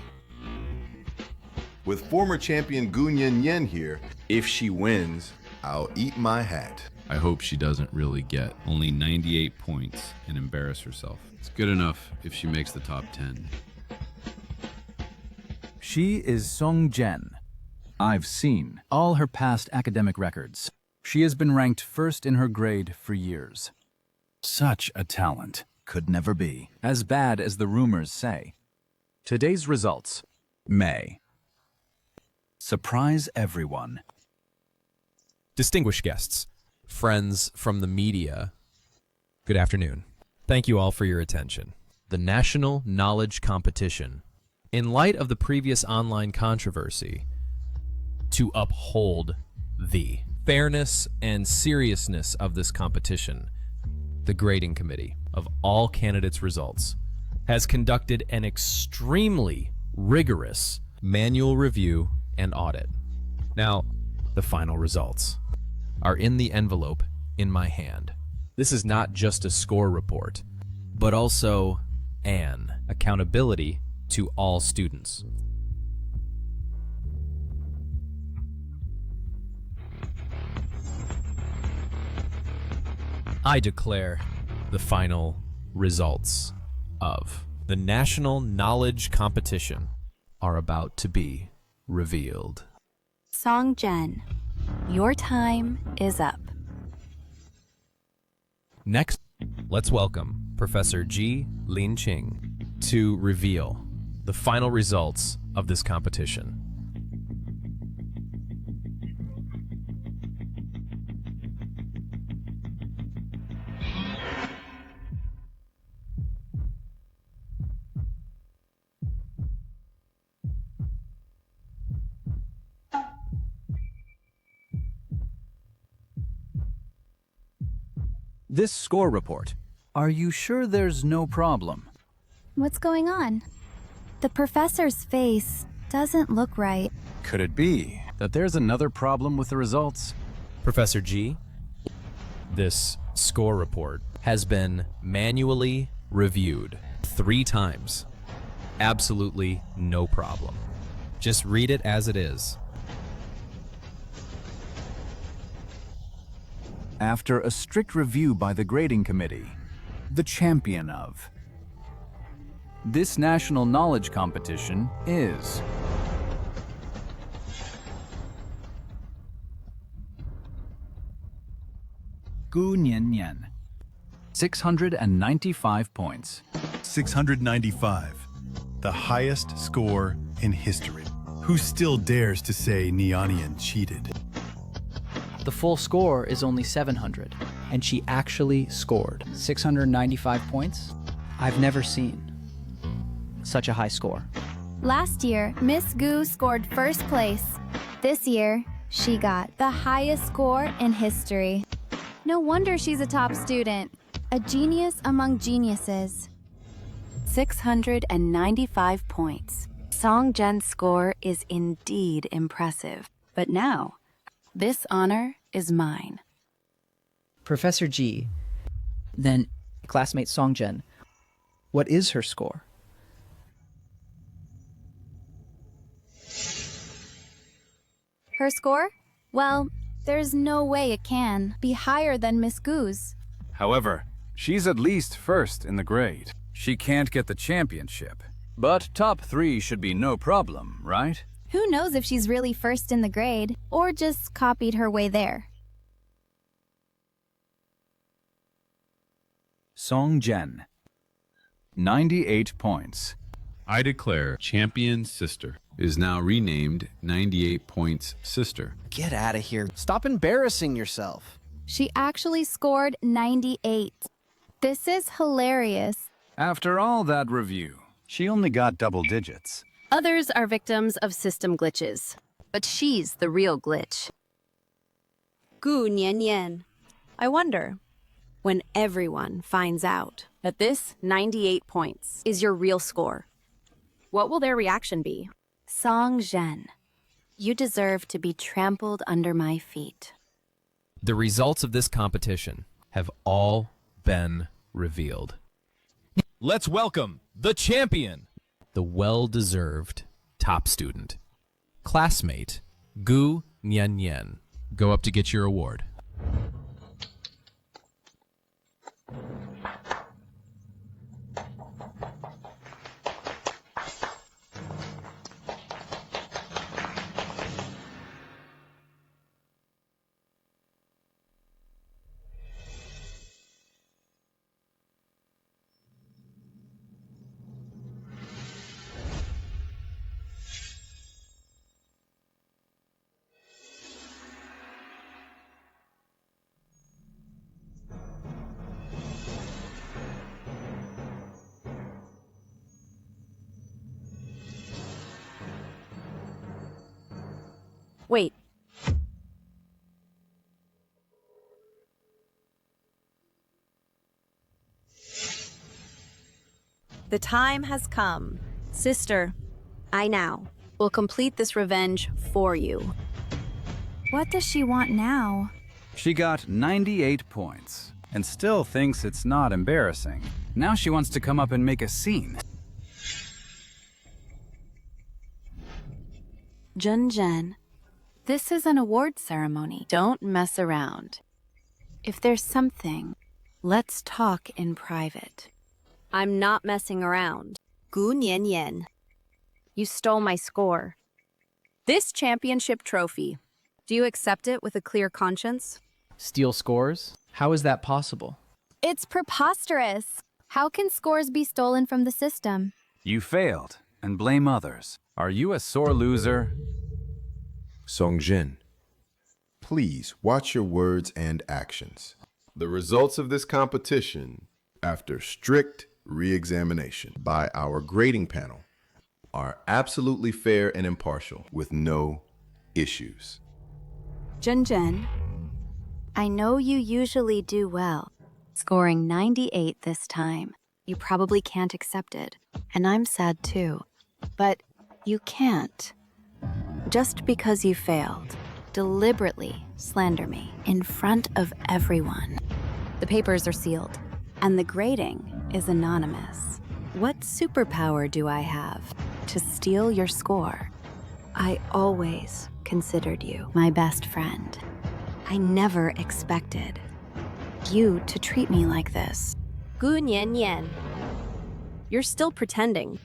With former champion Gu Nian here, if she wins, I'll eat my hat. I hope she doesn't really get only 98 points and embarrass herself. It's good enough if she makes the top 10. She is Song Jen. I've seen all her past academic records. She has been ranked first in her grade for years. Such a talent. Could never be as bad as the rumors say. Today's results. May. Surprise everyone. Distinguished guests, friends from the media, good afternoon. Thank you all for your attention. The National Knowledge Competition. In light of the previous online controversy, to uphold the fairness and seriousness of this competition, the grading committee of all candidates' results has conducted an extremely rigorous manual review and audit. Now, the final results are in the envelope in my hand. This is not just a score report, but also an accountability to all students. I declare the final results of the National Knowledge Competition are about to be revealed. Song Jen, your time is up. Next, let's welcome Professor Ji Lin-Ching to reveal the final results of this competition. This score report. Are you sure there's no problem? What's going on? The professor's face doesn't look right. Could it be that there's another problem with the results? Professor G, this score report has been manually reviewed 3 times. Absolutely no problem. Just read it as it is. After a strict review by the grading committee, the champion of this national knowledge competition is Gu Nian. 695 points. 695, the highest score in history. Who still dares to say Nianian cheated? The full score is only 700, and she actually scored 695 points. I've never seen such a high score. Last year, Miss Gu scored first place. This year, she got the highest score in history. No wonder she's a top student, a genius among geniuses. 695 points. Song Jen's score is indeed impressive. But now, this honor is mine. Professor G, then classmate Song Jen, what is her score? Her score? Well, there's no way it can be higher than Miss Gu's. However, she's at least first in the grade. She can't get the championship. But top 3 should be no problem, right? Who knows if she's really first in the grade, or just copied her way there. Song Jen, 98 points. I declare Champion Sister is now renamed 98 Points Sister. Get out of here. Stop embarrassing yourself. She actually scored 98. This is hilarious. After all that review, she only got double digits. Others are victims of system glitches, but she's the real glitch. Gu Nian. I wonder, when everyone finds out that this 98 points is your real score, what will their reaction be? Song Jen, you deserve to be trampled under my feet. The results of this competition have all been revealed. Let's welcome the champion, the well-deserved top student, classmate Gu Nian. Go up to get your award. Wait. The time has come. Sister, I now will complete this revenge for you. What does she want now? She got 98 points and still thinks it's not embarrassing. Now she wants to come up and make a scene. Junjen, this is an award ceremony. Don't mess around. If there's something, let's talk in private. I'm not messing around. Gu Nian. You stole my score. This championship trophy. Do you accept it with a clear conscience? Steal scores? How is that possible? It's preposterous. How can scores be stolen from the system? You failed and blame others. Are you a sore loser? Songjin, please watch your words and actions. The results of this competition, after strict re-examination by our grading panel, are absolutely fair and impartial with no issues. Junjen, I know you usually do well, scoring 98 this time. You probably can't accept it, and I'm sad too. But you can't. Just because you failed, deliberately slander me in front of everyone. The papers are sealed, and the grading is anonymous. What superpower do I have to steal your score? I always considered you my best friend. I never expected you to treat me like this. Gu Nian. You're still pretending.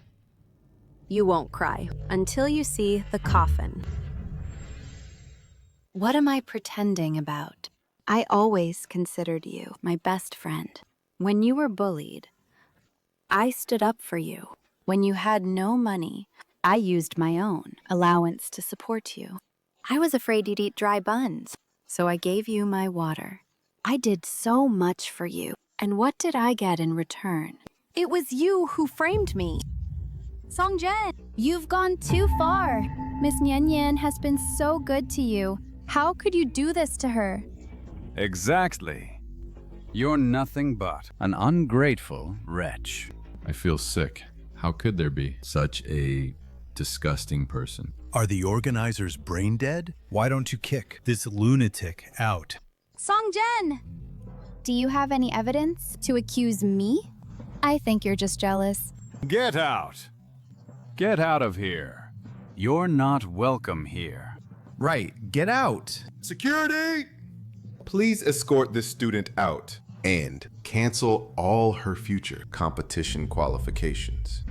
You won't cry until you see the coffin. What am I pretending about? I always considered you my best friend. When you were bullied, I stood up for you. When you had no money, I used my own allowance to support you. I was afraid you'd eat dry buns, so I gave you my water. I did so much for you, and what did I get in return? It was you who framed me. Songjin, you've gone too far. Miss Nian has been so good to you. How could you do this to her? Exactly. You're nothing but an ungrateful wretch. I feel sick. How could there be such a disgusting person? Are the organizers brain dead? Why don't you kick this lunatic out? Songjin! Do you have any evidence to accuse me? I think you're just jealous. Get out! Get out of here. You're not welcome here. Right, get out. Security! Please escort this student out and cancel all her future competition qualifications.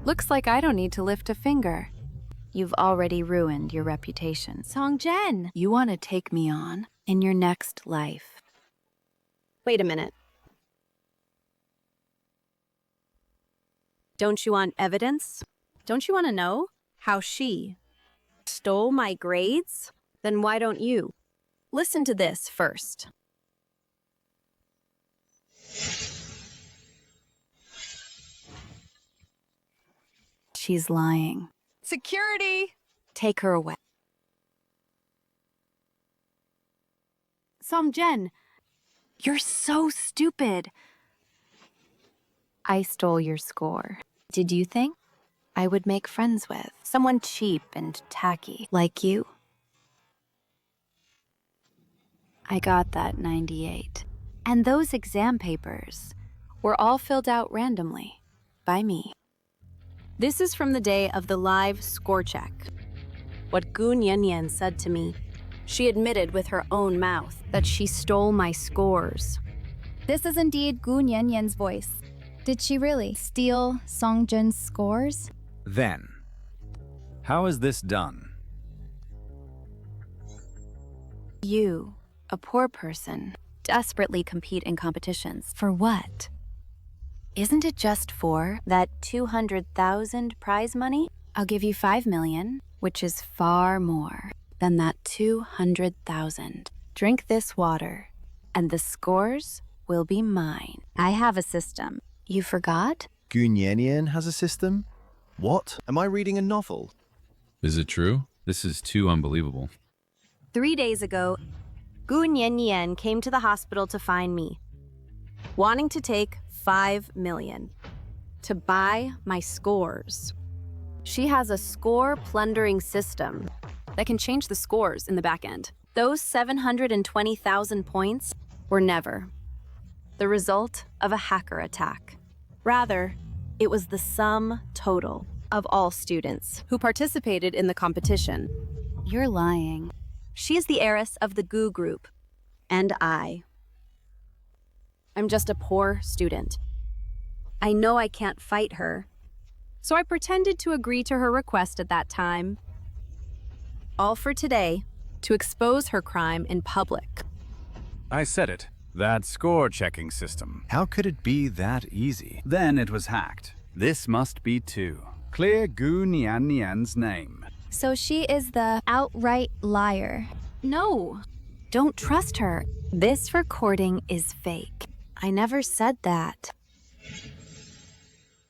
Looks like I don't need to lift a finger. You've already ruined your reputation. Songjin! You want to take me on in your next life. Wait a minute. Don't you want evidence? Don't you want to know how she stole my grades? Then why don't you? Listen to this first. She's lying. Security! Take her away. Songjin, you're so stupid. I stole your score. Did you think I would make friends with someone cheap and tacky like you? I got that 98. And those exam papers were all filled out randomly by me. This is from the day of the live score check. What Gu Niannian said to me. She admitted with her own mouth that she stole my scores. This is indeed Gu Niannian's voice. Did she really steal Song Jun's scores? Then, how is this done? You, a poor person, desperately compete in competitions. For what? Isn't it just for that 200,000 prize money? I'll give you 5 million, which is far more than that 200,000. Drink this water, and the scores will be mine. I have a system. You forgot? Gu Niannian has a system? What? Am I reading a novel? Is it true? This is too unbelievable. 3 days ago, Gu Niannian came to the hospital to find me, wanting to take 5 million to buy my scores. She has a score plundering system that can change the scores in the back end. Those 720,000 points were never the result of a hacker attack. Rather, it was the sum total of all students who participated in the competition. You're lying. She is the heiress of the Gu group, and I'm just a poor student. I know I can't fight her, so I pretended to agree to her request at that time. All for today, to expose her crime in public. I said it. That score-checking system. How could it be that easy? Then it was hacked. This must be too. Clear Gu Niannian's name. So she is the outright liar. No, don't trust her. This recording is fake. I never said that.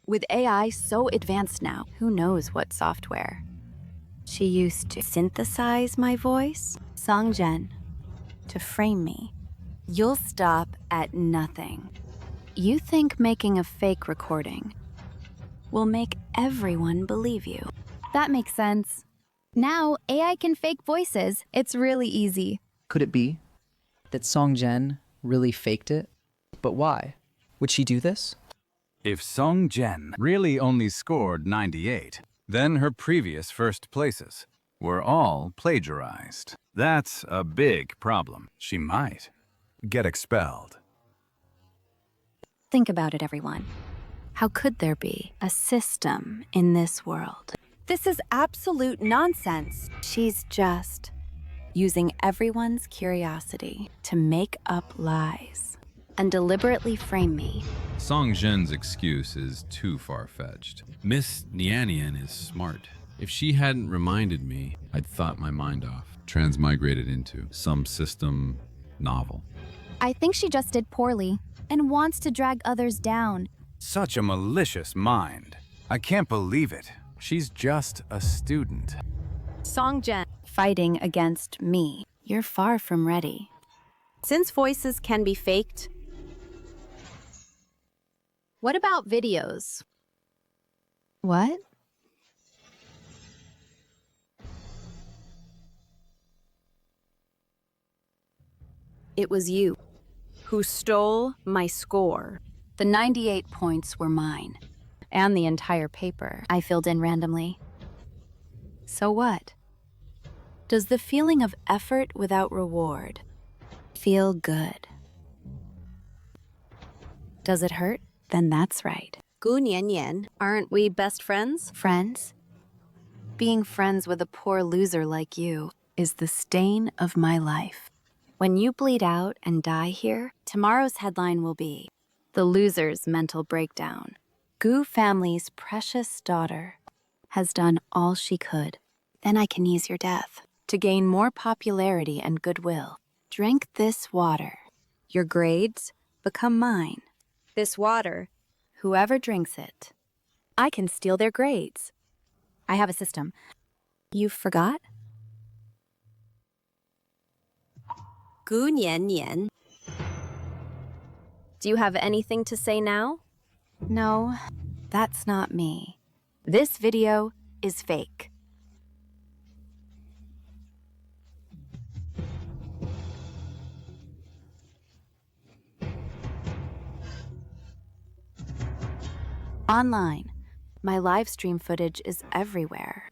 With AI so advanced now, who knows what software? She used to synthesize my voice, Song Jen, to frame me. You'll stop at nothing. You think making a fake recording will make everyone believe you. That makes sense. Now, AI can fake voices. It's really easy. Could it be that Song Jen really faked it? But why? Would she do this? If Song Jen really only scored 98, then her previous first places were all plagiarized. That's a big problem. She might get expelled. Think about it, everyone. How could there be a system in this world? This is absolute nonsense. She's just using everyone's curiosity to make up lies and deliberately frame me. Song Zhen's excuse is too far-fetched. Miss Niannian is smart. If she hadn't reminded me, I'd thought my mind off, transmigrated into some system novel. I think she just did poorly and wants to drag others down. Such a malicious mind. I can't believe it. She's just a student. Song Jen, Fighting against me. You're far from ready. since voices can be faked, what about videos? What? It was you who stole my score. The 98 points were mine, and the entire paper I filled in randomly. So what? Does the feeling of effort without reward feel good? Does it hurt? Then that's right. Gu Niannian, aren't we best friends? Friends? Being friends with a poor loser like you is the stain of my life. When you bleed out and die here, tomorrow's headline will be The Loser's Mental Breakdown. Gu family's precious daughter has done all she could. Then I can ease your death. To gain more popularity and goodwill, drink this water. Your grades become mine. This water, whoever drinks it, I can steal their grades. I have a system. You forgot? Gu Niannian. Do you have anything to say now? No, that's not me. This video is fake. Online, my live stream footage is everywhere.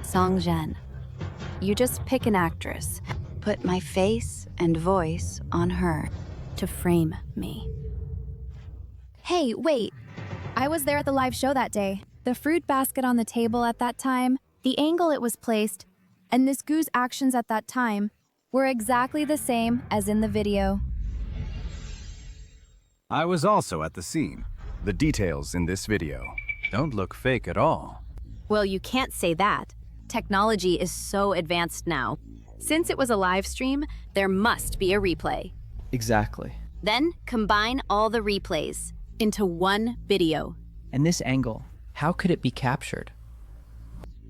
Song Zhen, you just pick an actress, put my face and voice on her to frame me. Hey, wait. I was there at the live show that day. The fruit basket on the table at that time, the angle it was placed, and Miss Gu's actions at that time were exactly the same as in the video. I was also at the scene. The details in this video don't look fake at all. Well, you can't say that. Technology is so advanced now. Since it was a live stream, there must be a replay. Exactly. Then combine all the replays into one video. And this angle, how could it be captured?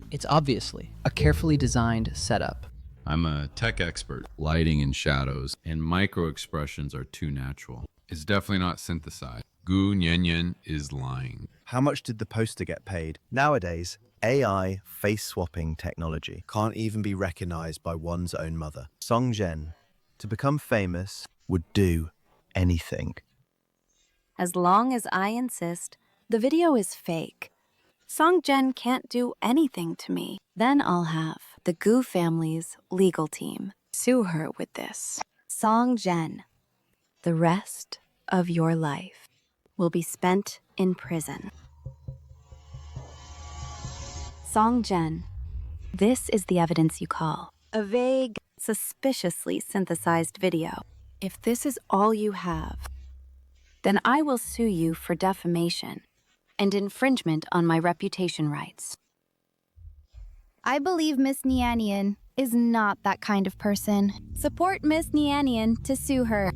It's obviously a carefully designed setup. I'm a tech expert. Lighting and shadows and micro expressions are too natural. It's definitely not synthesized. Gu Nianyan is lying. How much did the poster get paid? Nowadays, AI face-swapping technology can't even be recognized by one's own mother. Song Zhen, to become famous, would do anything. As long as I insist, the video is fake. Song Zhen can't do anything to me. Then I'll have the Gu family's legal team sue her with this. Song Zhen, the rest of your life will be spent in prison. Song Zhen, this is the evidence you call a vague, suspiciously synthesized video. If this is all you have, then I will sue you for defamation and infringement on my reputation rights. I believe Miss Nianian is not that kind of person. Support Miss Nianian to sue her.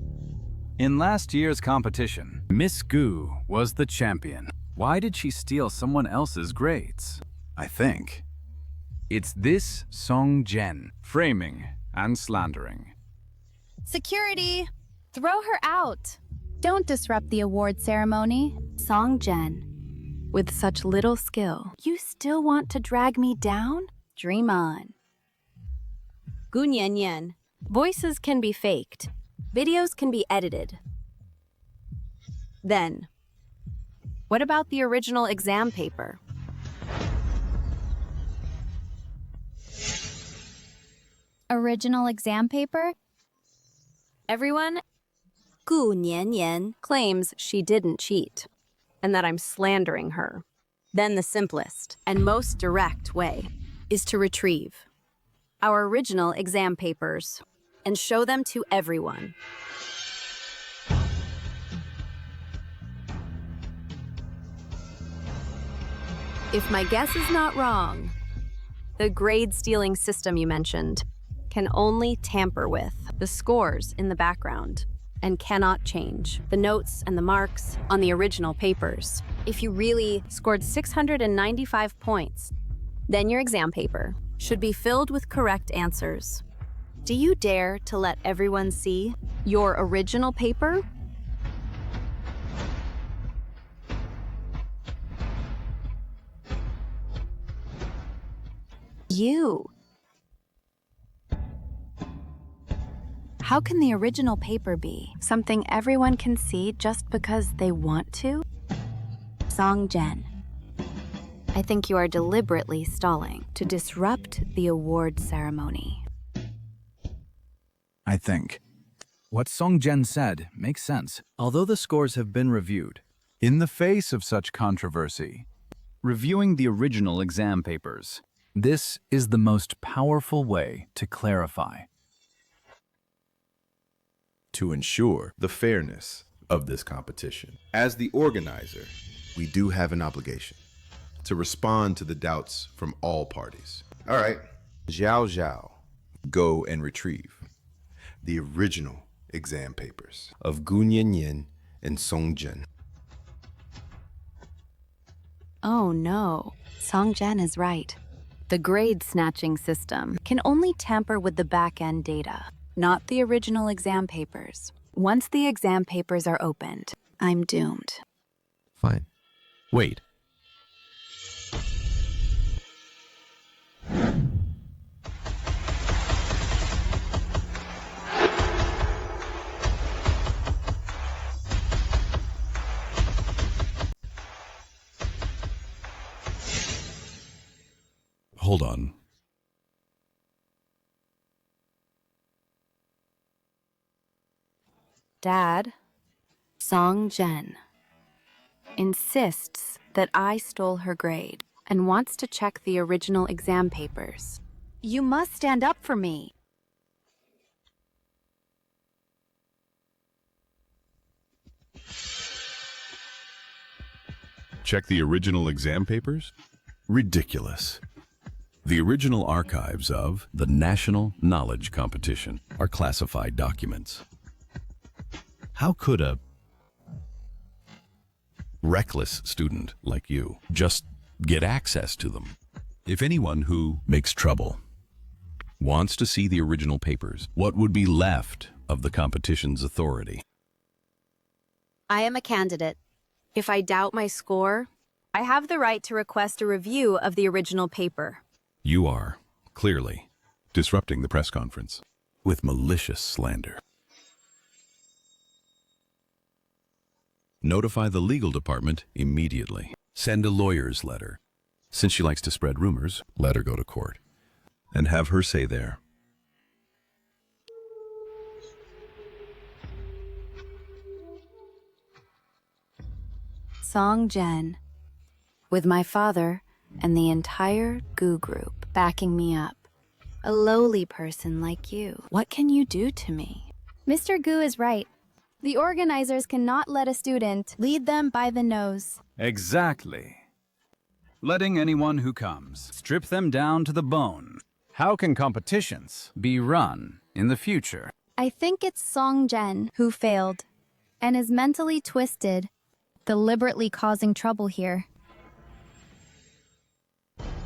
In last year's competition, Miss Gu was the champion. Why did she steal someone else's grades? I think it's this Song Zhen, framing and slandering. Security! Throw her out! Don't disrupt the award ceremony. Song Zhen, with such little skill, you still want to drag me down? Dream on. Gu Nianyan, voices can be faked. Videos can be edited. Then, what about the original exam paper? Original exam paper? Everyone, Gu Nianyan claims she didn't cheat, and that I'm slandering her. Then the simplest and most direct way is to retrieve our original exam papers and show them to everyone. If my guess is not wrong, the grade-stealing system you mentioned can only tamper with the scores in the background and cannot change the notes and the marks on the original papers. If you really scored 695 points, then your exam paper should be filled with correct answers. Do you dare to let everyone see your original paper? You. How can the original paper be something everyone can see just because they want to? Song Zhen, I think you are deliberately stalling to disrupt the award ceremony. I think what Song Zhen said makes sense. Although the scores have been reviewed, in the face of such controversy, reviewing the original exam papers, this is the most powerful way to clarify. To ensure the fairness of this competition, as the organizer, we do have an obligation to respond to the doubts from all parties. All right, Zhao Zhao, go and retrieve the original exam papers of Gu Nianyan and Song Zhen. Oh no, Song Zhen is right. The grade snatching system can only tamper with the back-end data, not the original exam papers. Once the exam papers are opened, I'm doomed. Fine. Wait. Hold on. Dad, Song Jen, insists that I stole her grade and wants to check the original exam papers. You must stand up for me. Check the original exam papers? Ridiculous. The original archives of the National Knowledge Competition are classified documents. How could a reckless student like you just get access to them? If anyone who makes trouble wants to see the original papers, what would be left of the competition's authority? I am a candidate. If I doubt my score, I have the right to request a review of the original paper. You are, clearly, disrupting the press conference with malicious slander. Notify the legal department immediately. Send a lawyer's letter. Since she likes to spread rumors, let her go to court and have her say there. Song Jen, with my father and the entire GOO group backing me up. A lowly person like you. What can you do to me? Mr. Gu is right. The organizers cannot let a student lead them by the nose. Exactly. Letting anyone who comes strip them down to the bone. How can competitions be run in the future? I think it's Song Jen who failed and is mentally twisted, deliberately causing trouble here.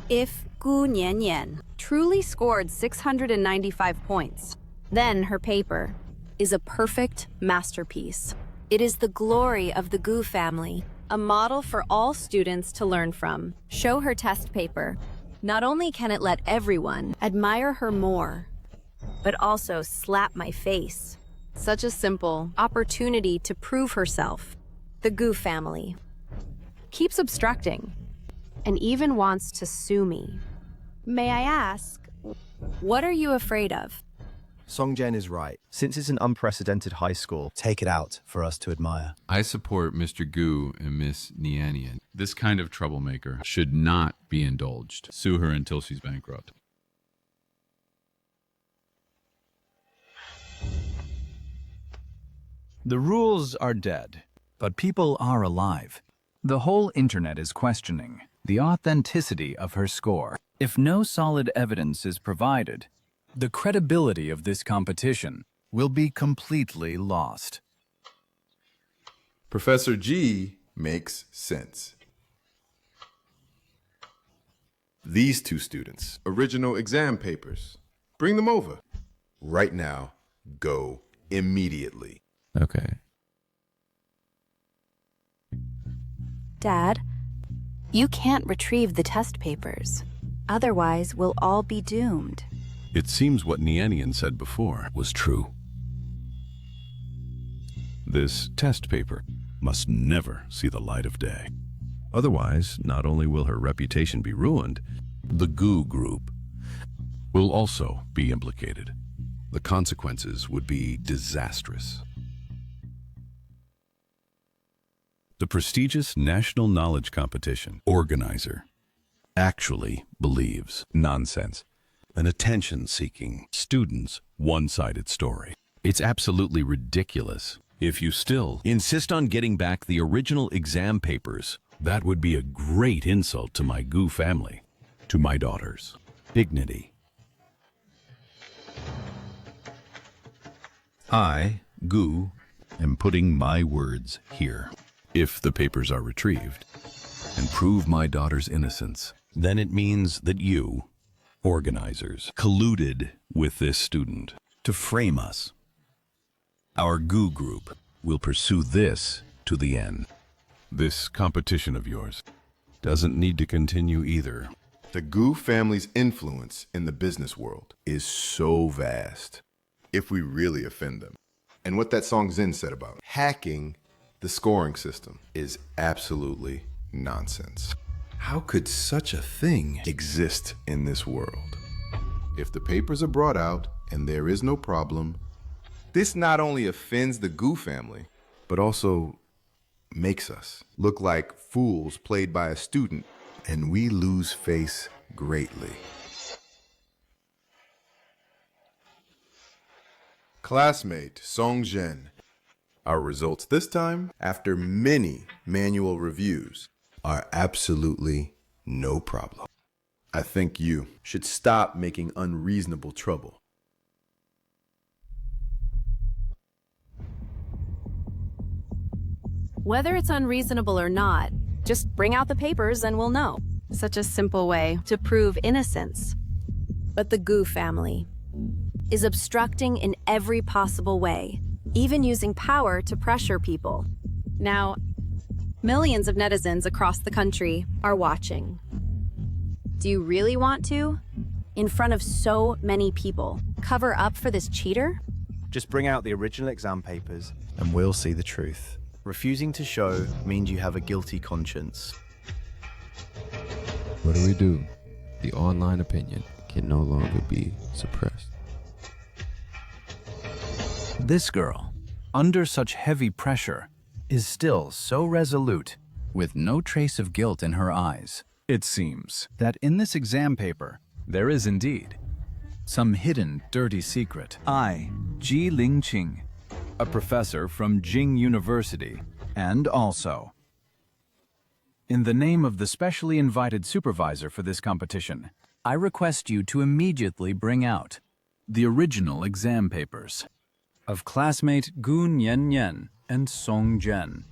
If Gu Niannian truly scored 695 points, then her paper is a perfect masterpiece. It is the glory of the Gu family, a model for all students to learn from. Show her test paper. Not only can it let everyone admire her more, but also slap my face. Such a simple opportunity to prove herself. The Gu family keeps obstructing and even wants to sue me. May I ask, what are you afraid of? Song Jen is right. Since it's an unprecedented high score, take it out for us to admire. I support Mr. Gu and Miss Nianian. This kind of troublemaker should not be indulged. Sue her until she's bankrupt. The rules are dead, but people are alive. The whole internet is questioning the authenticity of her score. If no solid evidence is provided, the credibility of this competition will be completely lost. Professor G makes sense. These two students, original exam papers. Bring them over. Right now. Go immediately. Okay. Dad, you can't retrieve the test papers. Otherwise, we'll all be doomed. It seems what Nianian said before was true. This test paper must never see the light of day. Otherwise, not only will her reputation be ruined, the GOO group will also be implicated. The consequences would be disastrous. The prestigious National Knowledge Competition organizer actually believes nonsense. An attention-seeking, student's one-sided story. It's absolutely ridiculous. If you still insist on getting back the original exam papers, that would be a great insult to my GOO family, to my daughter's dignity. I, GOO, am putting my words here. If the papers are retrieved and prove my daughter's innocence, then it means that you, organizers, colluded with this student to frame us. Our GOO group will pursue this to the end. This competition of yours doesn't need to continue either. The GOO family's influence in the business world is so vast if we really offend them. And what that song Zen said about hacking the scoring system is absolutely nonsense. How could such a thing exist in this world? If the papers are brought out and there is no problem, this not only offends the Gu family, but also makes us look like fools played by a student, and we lose face greatly. Classmate Song Zhen. Our results this time, after many manual reviews, are absolutely no problem. I think you should stop making unreasonable trouble. Whether it's unreasonable or not, just bring out the papers and we'll know. Such a simple way to prove innocence. But the Gu family is obstructing in every possible way, even using power to pressure people. Now, millions of netizens across the country are watching. Do you really want to, in front of so many people, cover up for this cheater? Just bring out the original exam papers and we'll see the truth. Refusing to show means you have a guilty conscience. What do? The online opinion can no longer be suppressed. This girl, under such heavy pressure, is still so resolute, with no trace of guilt in her eyes. It seems that in this exam paper, there is indeed some hidden dirty secret. I, Ji Lingqing, a professor from Jing University, and also, in the name of the specially invited supervisor for this competition, I request you to immediately bring out the original exam papers of classmate Gu Niannian and Song Zhen.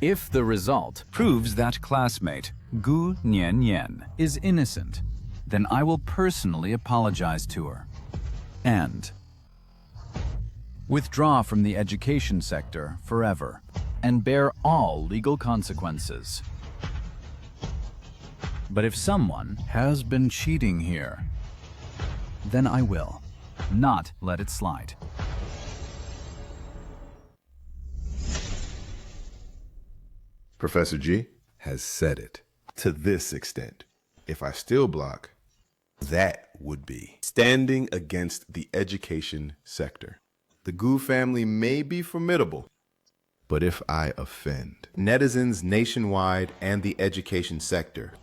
If the result proves that classmate Gu Niannian is innocent, then I will personally apologize to her and withdraw from the education sector forever and bear all legal consequences. But if someone has been cheating here, then I will not let it slide. Professor G has said it to this extent. If I still block, that would be standing against the education sector. The Gu family may be formidable, but if I offend netizens nationwide and the education sector,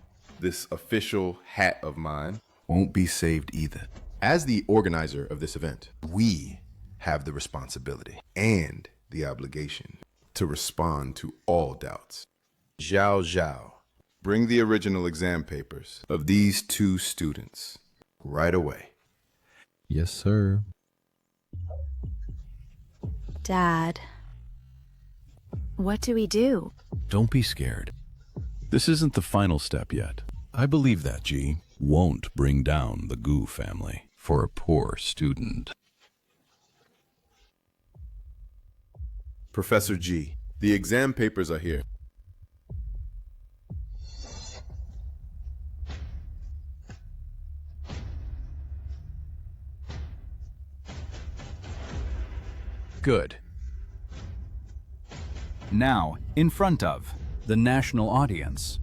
this official hat of mine won't be saved either. As the organizer of this event, we have the responsibility and the obligation to respond to all doubts. Zhao Zhao, bring the original exam papers of these two students right away. Yes, sir. Dad, what do we do? Don't be scared. This isn't the final step yet. I believe that G won't bring down the Gu family for a poor student. Professor G, the exam papers are here. Good. Now, in front of the national audience,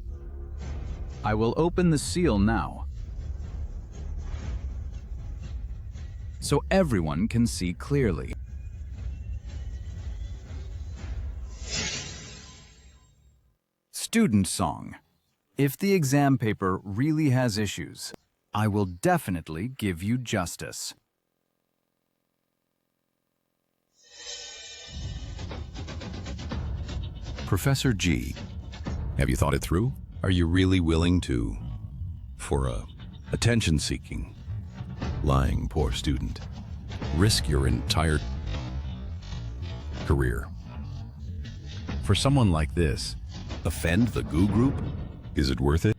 I will open the seal now, so everyone can see clearly. Student song. If the exam paper really has issues, I will definitely give you justice. Professor G, have you thought it through? Are you really willing to, for a attention-seeking, lying poor student, risk your entire career? For someone like this, offend the Gu group? Is it worth it?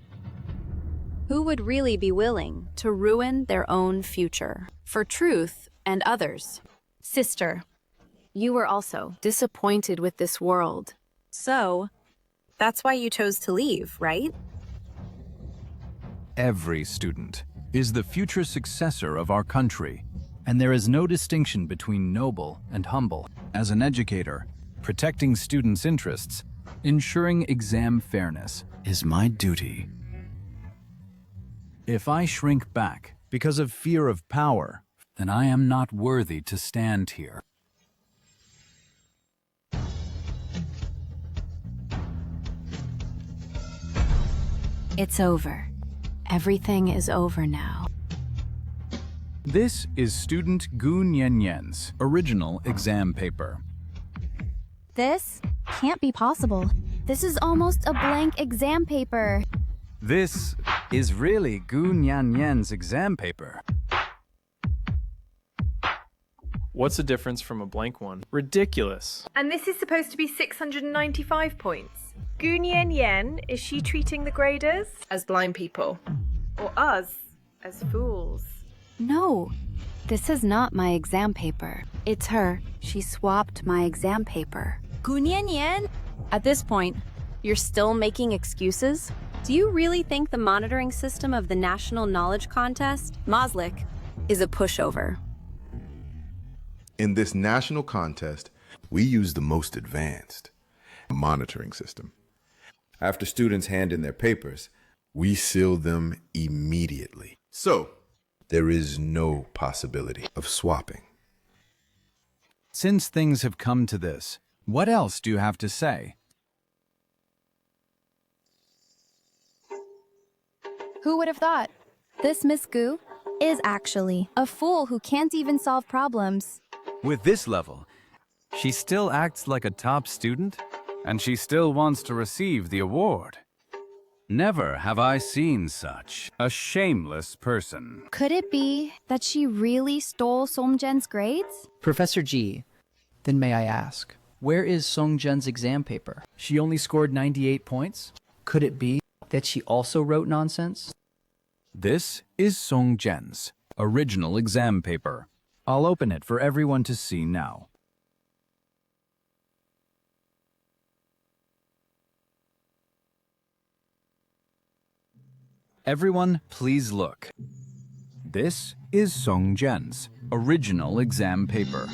Who would really be willing to ruin their own future for truth and others? Sister, you were also disappointed with this world. So, that's why you chose to leave, right? Every student is the future successor of our country, and there is no distinction between noble and humble. As an educator, protecting students' interests, ensuring exam fairness, is my duty. If I shrink back because of fear of power, then I am not worthy to stand here. It's over. Everything is over now. This is student Gu Nianyan's original exam paper. This can't be possible. This is almost a blank exam paper. This is really Gu Nianyan's exam paper. What's the difference from a blank one? Ridiculous. And this is supposed to be 695 points. Gu Nian, is she treating the graders as blind people? Or us as fools? No, this is not my exam paper. It's her. She swapped my exam paper. Gu Nian? At this point, you're still making excuses? Do you really think the monitoring system of the National Knowledge Contest, Moslick, is a pushover? In this national contest, we use the most advanced monitoring system. After students hand in their papers, we seal them immediately. So, there is no possibility of swapping. Since things have come to this, what else do you have to say? Who would have thought? This Miss Gu is actually a fool who can't even solve problems. With this level, she still acts like a top student, and she still wants to receive the award. Never have I seen such a shameless person. Could it be that she really stole Songjen's grades? Professor G, then may I ask, where is Songjen's exam paper? She only scored 98 points? Could it be that she also wrote nonsense? This is Songjen's original exam paper. I'll open it for everyone to see now. Everyone, please look. This is Songjen's original exam paper.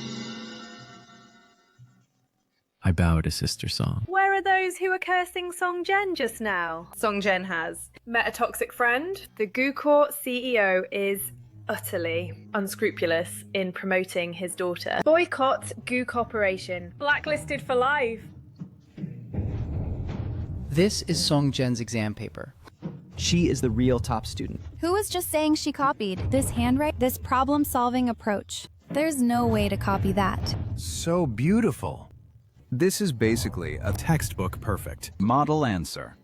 I bow to Sister Song. Where are those who were cursing Songjen just now? Songjen has met a toxic friend. The Gu Corps CEO is utterly unscrupulous in promoting his daughter. Boycott Gu Corporation. Blacklisted for life. This is Songjen's exam paper. She is the real top student. Who was just saying she copied this handwriting, this problem-solving approach? There's no way to copy that. So beautiful. This is basically a textbook perfect model answer.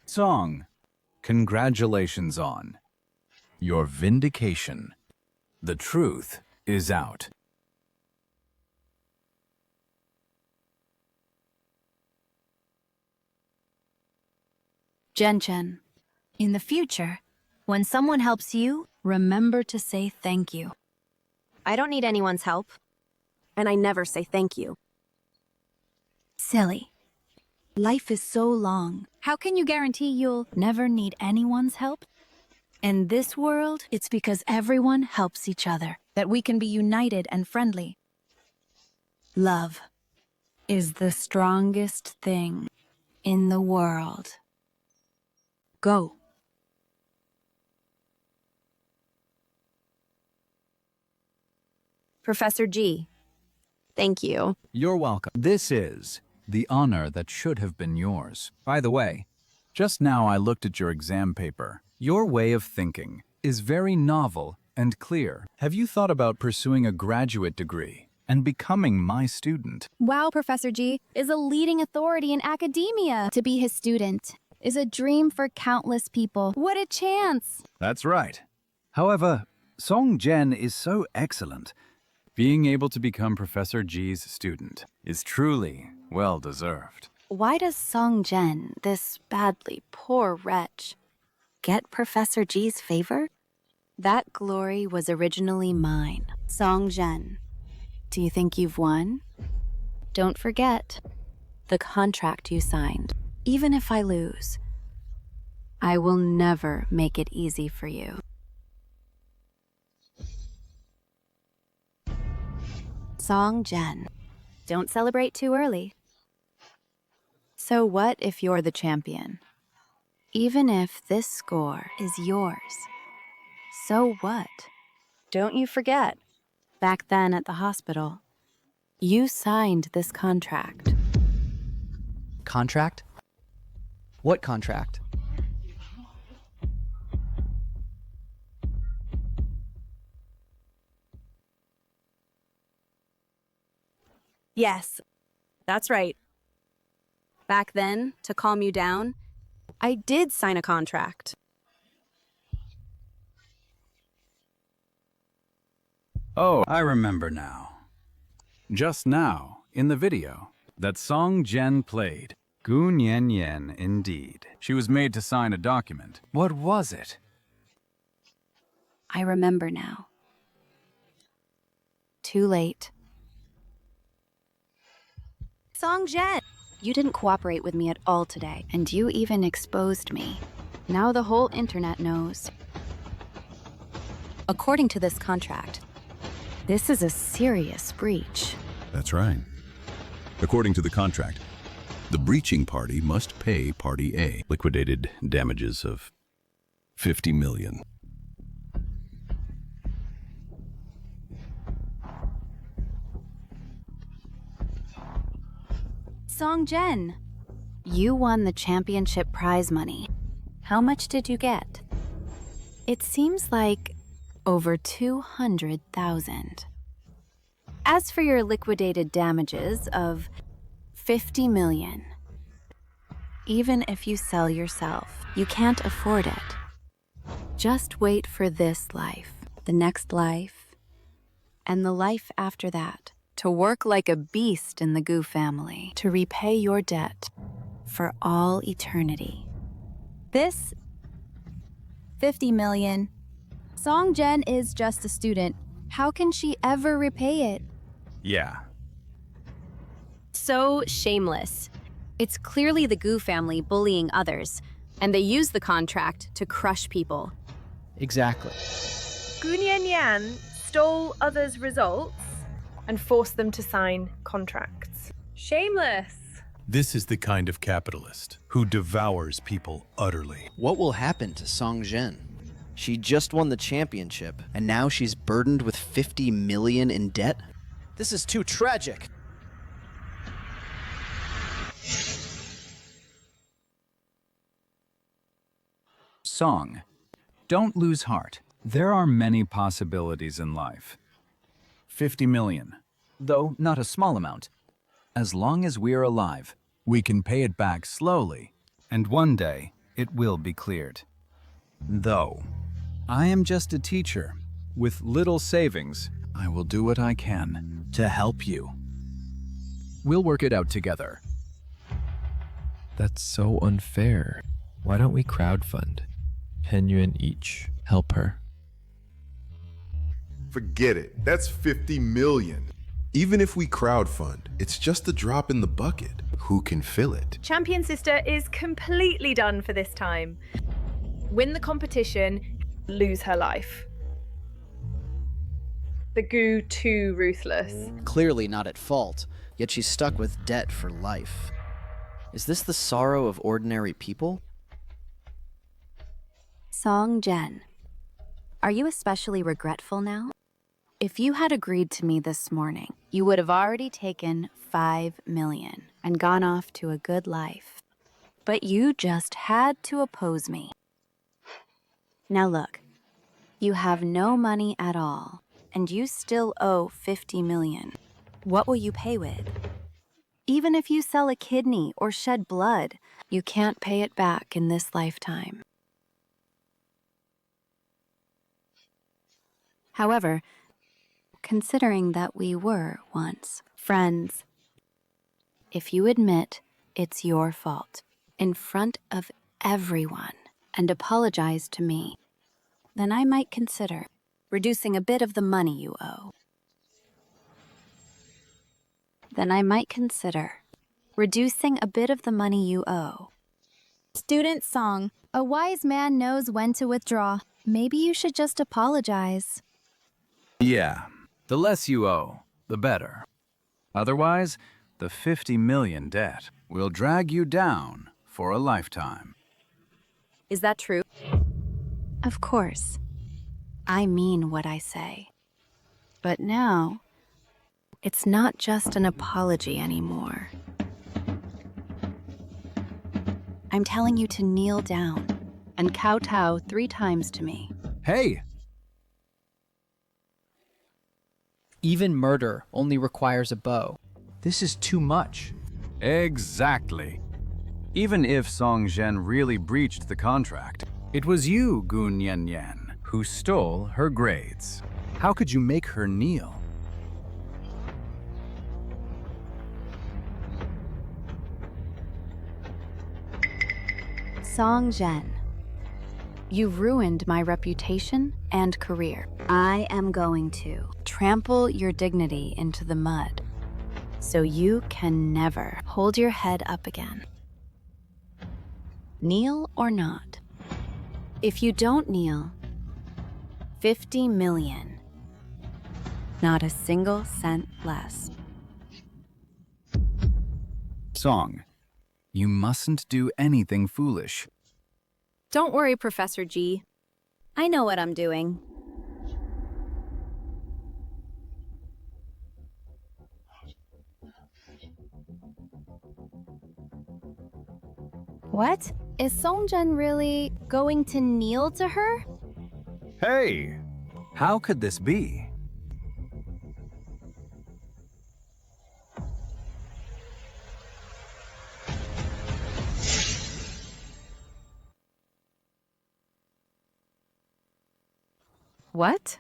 Song, congratulations on your vindication. The truth is out. Jen, in the future, when someone helps you, remember to say thank you. I don't need anyone's help, and I never say thank you. Silly. Life is so long. How can you guarantee you'll never need anyone's help? In this world, it's because everyone helps each other that we can be united and friendly. Love is the strongest thing in the world. Go. Professor G, thank you. You're welcome. This is the honor that should have been yours. By the way, just now I looked at your exam paper. Your way of thinking is very novel and clear. Have you thought about pursuing a graduate degree and becoming my student? Wow, Professor G is a leading authority in academia. To be his student is a dream for countless people. What a chance! That's right. However, Songjen is so excellent. Being able to become Professor G's student is truly well-deserved. Why does Songjen, this badly poor wretch, get Professor G's favor? That glory was originally mine. Songjen, do you think you've won? Don't forget the contract you signed. Even if I lose, I will never make it easy for you. Songjen, don't celebrate too early. So what if you're the champion? Even if this score is yours, so what? Don't you forget, back then at the hospital, you signed this contract. Contract? What contract? Yes, that's right. Back then, to calm you down, I did sign a contract. Oh, I remember now. Just now, in the video, that Song Jen played. Gu Nian Yen, indeed. She was made to sign a document. What was it? I remember now. Too late. Song Jen! You didn't cooperate with me at all today, and you even exposed me. Now the whole internet knows. According to this contract, this is a serious breach. That's right. According to the contract, the breaching party must pay Party A liquidated damages of $50 million. Song Jen, you won the championship prize money. How much did you get? It seems like over 200,000. As for your liquidated damages of 50 million, even if you sell yourself, you can't afford it. Just wait for this life, the next life, and the life after that, to work like a beast in the Gu family, to repay your debt for all eternity. This 50 million. Song Jen is just a student. How can she ever repay it? Yeah. So shameless. It's clearly the Gu family bullying others, and they use the contract to crush people. Exactly. Gu Nian stole others' results and forced them to sign contracts. Shameless. This is the kind of capitalist who devours people utterly. What will happen to Song Jen? She just won the championship, and now she's burdened with 50 million in debt? This is too tragic. Song, don't lose heart. There are many possibilities in life. 50 million, though not a small amount. As long as we are alive, we can pay it back slowly, and one day it will be cleared. Though, I am just a teacher. With little savings, I will do what I can to help you. We'll work it out together. That's so unfair. Why don't we crowdfund? 10 yuan each. Help her. Forget it. That's 50 million. Even if we crowdfund, it's just a drop in the bucket. Who can fill it? Champion Sister is completely done for this time. Win the competition, lose her life. The Gu too ruthless. Clearly not at fault, yet she's stuck with debt for life. Is this the sorrow of ordinary people? Song Jen, are you especially regretful now? If you had agreed to me this morning, you would have already taken 5 million and gone off to a good life. But you just had to oppose me. Now look, you have no money at all, and you still owe 50 million. What will you pay with? Even if you sell a kidney or shed blood, you can't pay it back in this lifetime. However, considering that we were once friends, if you admit it's your fault in front of everyone and apologize to me, then I might consider reducing a bit of the money you owe. Student Song, a wise man knows when to withdraw. Maybe you should just apologize. Yeah, the less you owe, the better. Otherwise, the 50 million debt will will drag you down for a lifetime. Is that true? Of course. I mean what I say. But now, it's not just an apology anymore. I'm telling you to kneel down and kowtow 3 times to me. Hey! Even murder only requires a bow. This is too much. Exactly. Even if Song Zhen really breached the contract, it was you, Gu Niannian, who stole her grades. How could you make her kneel? Song Zhen, you ruined my reputation and career. I am going to trample your dignity into the mud so you can never hold your head up again. Kneel or not. If you don't kneel, 50 million. Not a single cent less. Song, you mustn't do anything foolish. Don't worry, Professor G. I know what I'm doing. What? Is Songjen really going to kneel to her? Hey! How could this be? What?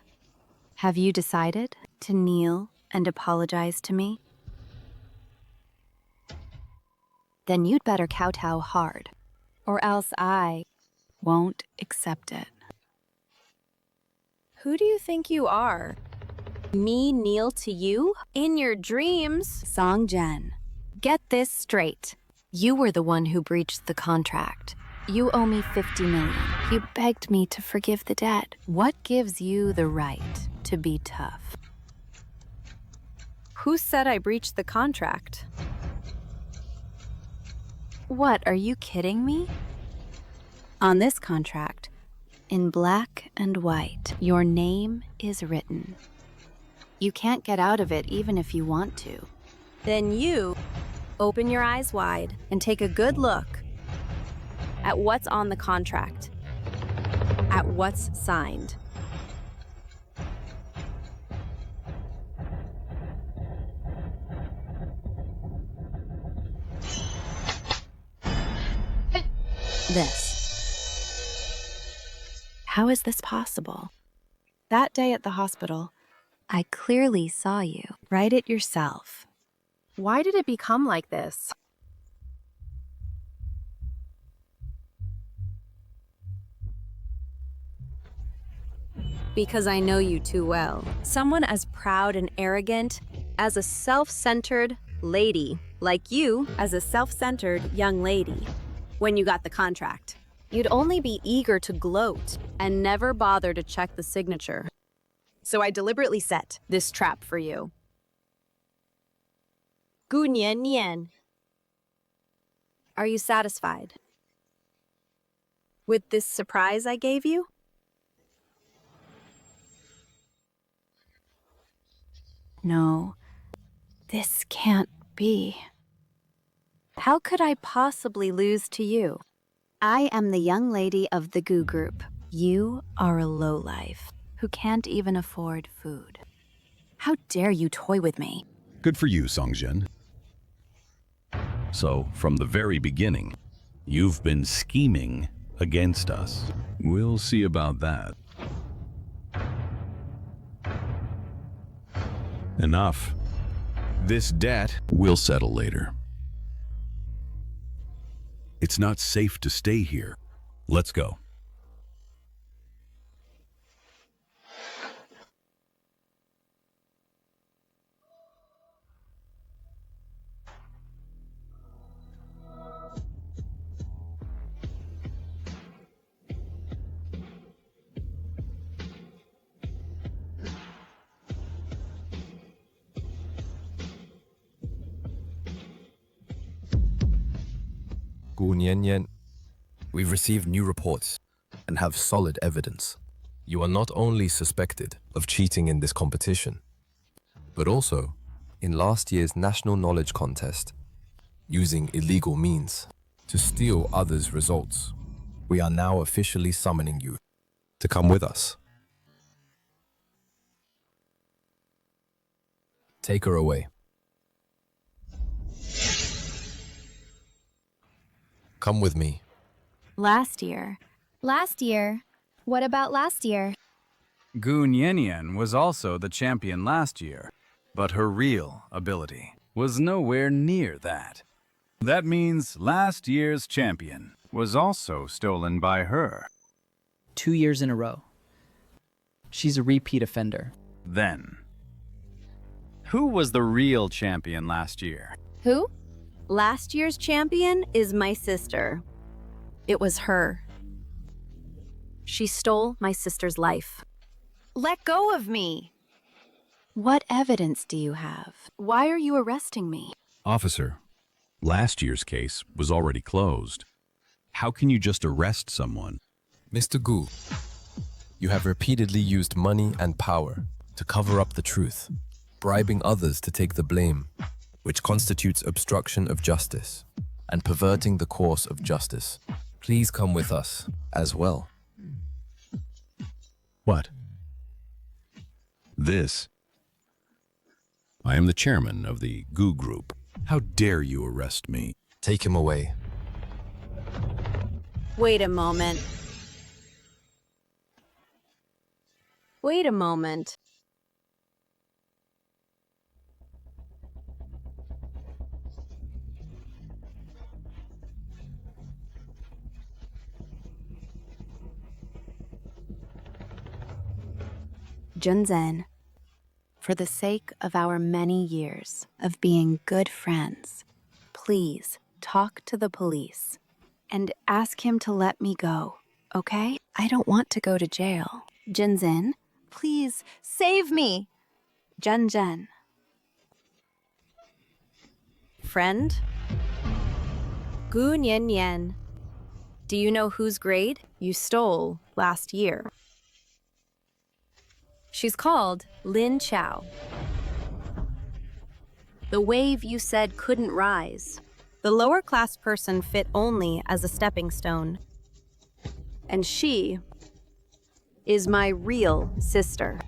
Have you decided to kneel and apologize to me? Then you'd better kowtow hard, or else I won't accept it. Who do you think you are? Me kneel to you? In your dreams? Song Zhen, get this straight. You were the one who breached the contract. You owe me 50 million. You begged me to forgive the debt. What gives you the right to be tough? Who said I breached the contract? What, are you kidding me? On this contract, in black and white, your name is written. You can't get out of it even if you want to. Then you open your eyes wide and take a good look at what's on the contract, at what's signed. This. How is this possible? That day at the hospital, I clearly saw you. Write it yourself. Why did it become like this? Because I know you too well. Someone as proud and arrogant as a self-centered lady, like you as a self-centered young lady. When you got the contract, you'd only be eager to gloat and never bother to check the signature. So I deliberately set this trap for you. Gu Nian. Are you satisfied with this surprise I gave you? No, this can't be. How could I possibly lose to you? I am the young lady of the Gu Group. You are a lowlife who can't even afford food. How dare you toy with me? Good for you, Song Zhen. So, from the very beginning, you've been scheming against us. We'll see about that. Enough. This debt we'll settle later. It's not safe to stay here. Let's go. Gu Nian Yan, we've received new reports and have solid evidence. You are not only suspected of cheating in this competition, but also in last year's national knowledge contest, using illegal means to steal others' results. We are now officially summoning you to come with us. Take her away. Come with me. Last year. Last year? What about last year? Gu Nianyan was also the champion last year, but her real ability was nowhere near that. That means last year's champion was also stolen by her. 2 years in a row. She's a repeat offender. Then, who was the real champion last year? Who? Last year's champion is my sister. It was her. She stole my sister's life. Let go of me! What evidence do you have? Why are you arresting me? Officer, last year's case was already closed. How can you just arrest someone? Mr. Gu, you have repeatedly used money and power to cover up the truth, bribing others to take the blame, which constitutes obstruction of justice and perverting the course of justice. Please come with us as well. What? This? I am the chairman of the Gu Group. How dare you arrest me? Take him away. Wait a moment. Wait a moment. Junzen, for the sake of our many years of being good friends, please talk to the police and ask him to let me go, okay? I don't want to go to jail. Junzen, please save me. Junzen. Friend? Gu Nianyan. Do you know whose grade you stole last year? She's called Lin Chao. The wave you said couldn't rise. The lower class person fit only as a stepping stone. And she is my real sister.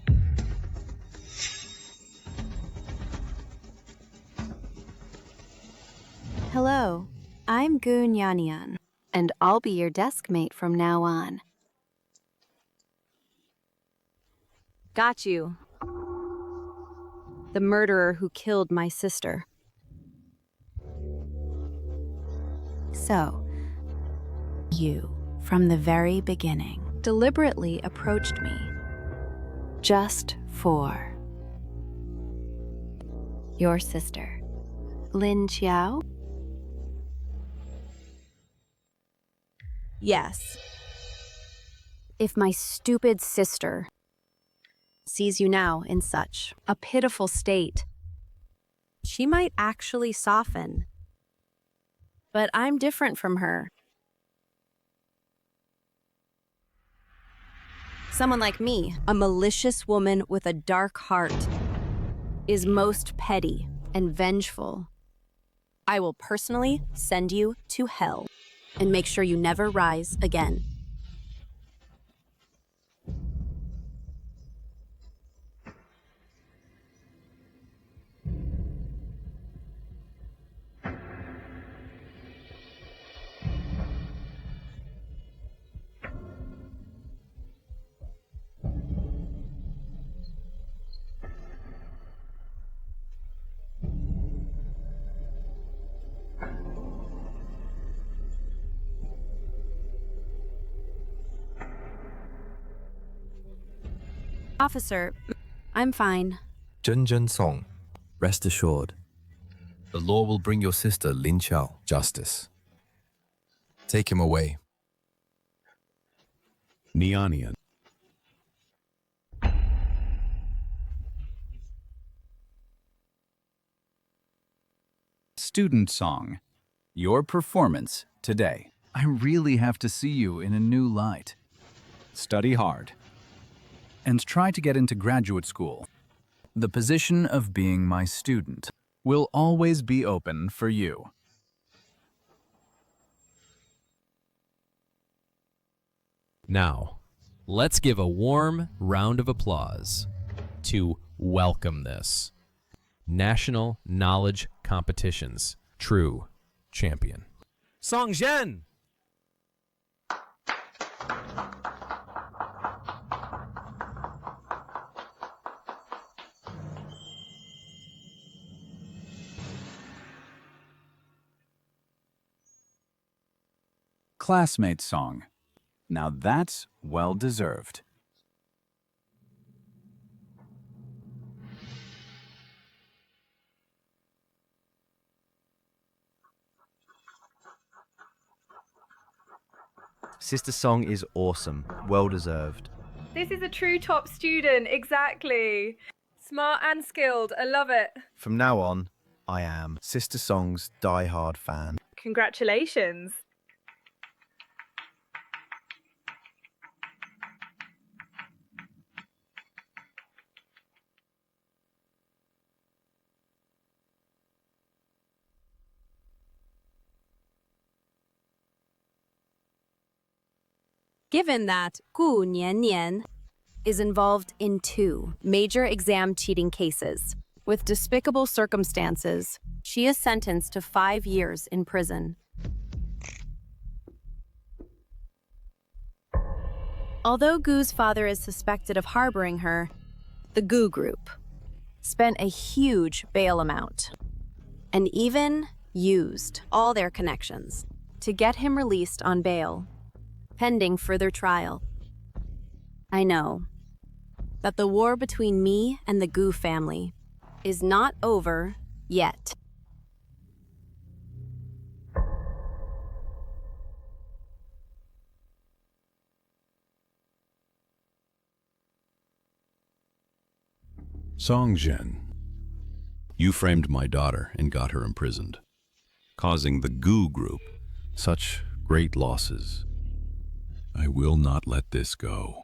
Hello, I'm Gu Nianyan, and I'll be your desk mate from now on. Got you. The murderer who killed my sister. So, you, from the very beginning, deliberately approached me just for your sister, Lin Qiao? Yes. If my stupid sister sees you now in such a pitiful state, she might actually soften. But I'm different from her. Someone like me, a malicious woman with a dark heart, is most petty and vengeful. I will personally send you to hell and make sure you never rise again. Officer, I'm fine. Zhen Song, rest assured, the law will bring your sister Lin Qiao justice. Take him away. Nianian. Student song. your performance today. I really have to see you in a new light. Study hard. And try to get into graduate school. The position of being my student will always be open for you. Now, let's give a warm round of applause to welcome this National Knowledge Competition's true champion. Song Zhen! Classmate song. Now that's well-deserved. Sister Song is awesome. Well deserved. This is a true top student, exactly. Smart and skilled, I love it. From now on, I am Sister Song's die-hard fan. Congratulations. Given that Gu Nian is involved in 2 major exam cheating cases with despicable circumstances, she is sentenced to 5 years in prison. Although Gu's father is suspected of harboring her, the Gu group spent a huge bail amount and even used all their connections to get him released on bail, pending further trial. I know that the war between me and the Gu family is not over yet. Song Zhen, you framed my daughter and got her imprisoned, causing the Gu group such great losses. I will not let this go.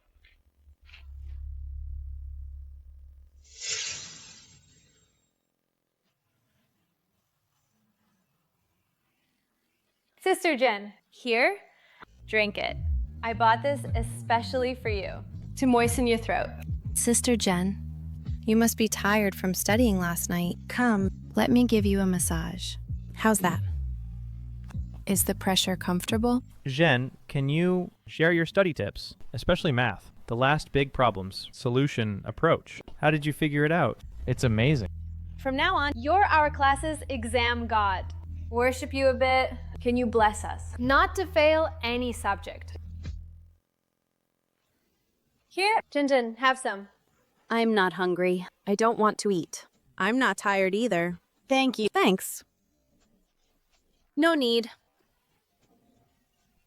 Sister Jen, here, drink it. I bought this especially for you, to moisten your throat. Sister Jen, you must be tired from studying last night. Come, let me give you a massage. How's that? Is the pressure comfortable? Zhen, can you share your study tips, especially math? The last big problems, solution, approach. How did you figure it out? It's amazing. From now on, you're our class's exam god. Worship you a bit. Can you bless us? Not to fail any subject. Here, Jinjin, have some. I'm not hungry. I don't want to eat. I'm not tired either. Thank you. Thanks. No need.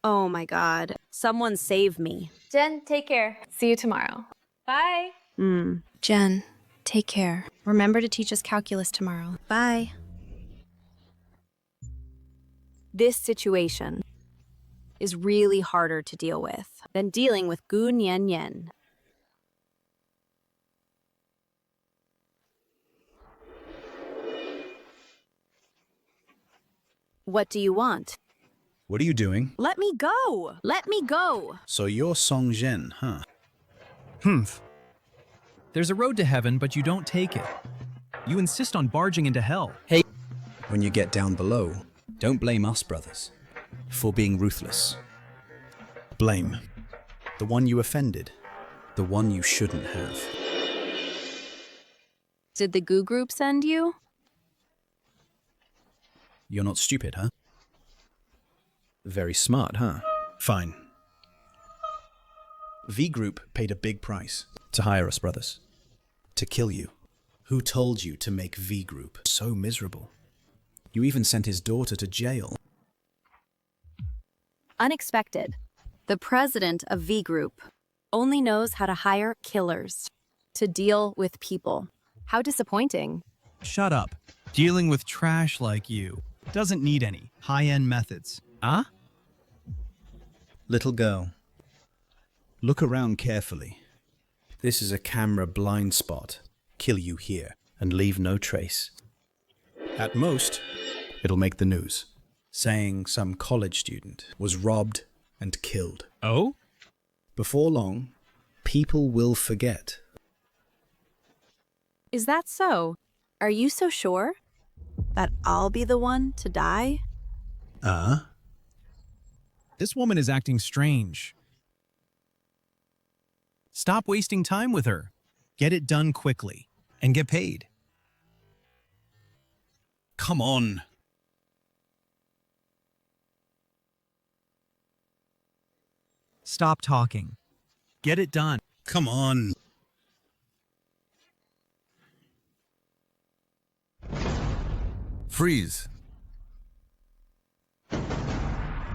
Oh my god. Someone save me. Jen, take care. See you tomorrow. Bye. Jen, take care. Remember to teach us calculus tomorrow. Bye. This situation is really harder to deal with than dealing with Gu Nian. What do you want? What are you doing? Let me go! Let me go! So you're Song Zhen, huh? Humph. There's a road to heaven, but you don't take it. You insist on barging into hell. Hey. When you get down below, don't blame us, brothers, for being ruthless. Blame the one you offended, the one you shouldn't have. Did the Gu group send you? You're not stupid, huh? Very smart, huh? Fine. V Group paid a big price to hire us, brothers. To kill you. Who told you to make V Group so miserable? You even sent his daughter to jail. Unexpected. The president of V Group only knows how to hire killers to deal with people. How disappointing. Shut up. Dealing with trash like you. Doesn't need any high-end methods. Ah? Little girl, look around carefully. This is a camera blind spot. Kill you here and leave no trace. At most, it'll make the news, saying some college student was robbed and killed. Oh? Before long, people will forget. Is that so? Are you so sure that I'll be the one to die? This woman is acting strange. Stop wasting time with her. Get it done quickly and get paid. Come on. Stop talking. Get it done. Come on. Freeze.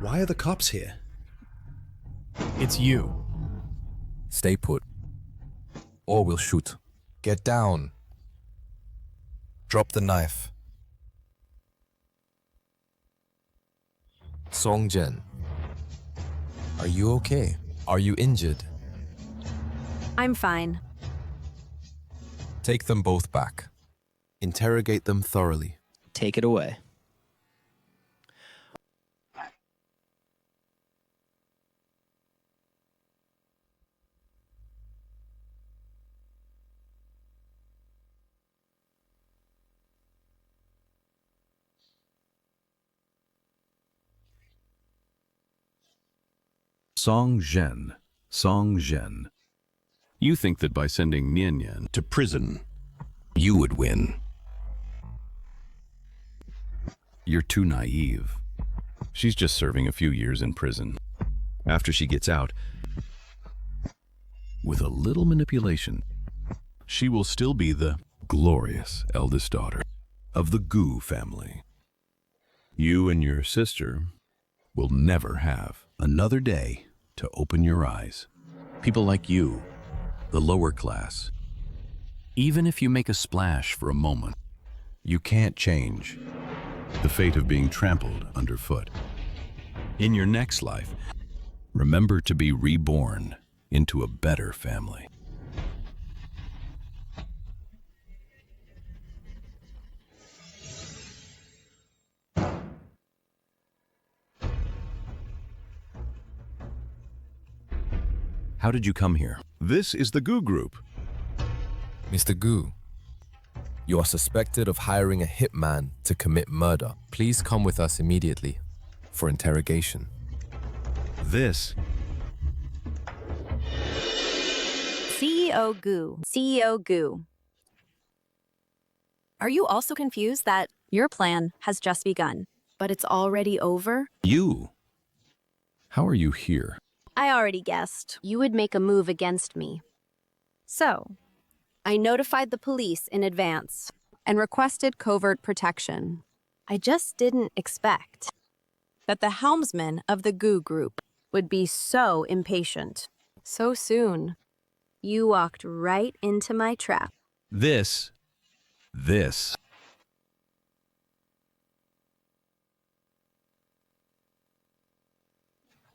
Why are the cops here? It's you. Stay put, or we'll shoot. Get down. Drop the knife. Songjen, are you okay? Are you injured? I'm fine. Take them both back. Interrogate them thoroughly. Take it away. Song Zhen. You think that by sending Nian Nian to prison, you would win. You're too naive. She's just serving a few years in prison. After she gets out, with a little manipulation, she will still be the glorious eldest daughter of the Gu family. You and your sister will never have another day to open your eyes. People like you, the lower class, even if you make a splash for a moment, you can't change the fate of being trampled underfoot. In your next life, remember to be reborn into a better family. How did you come here? This is the Gu Group. Mr. Gu, you are suspected of hiring a hitman to commit murder. Please come with us immediately for interrogation. This CEO Gu. Are you also confused that your plan has just begun, but it's already over? You. How are you here? I already guessed you would make a move against me. So, I notified the police in advance and requested covert protection. I just didn't expect that the helmsman of the Gu Group would be so impatient. So soon, you walked right into my trap. This.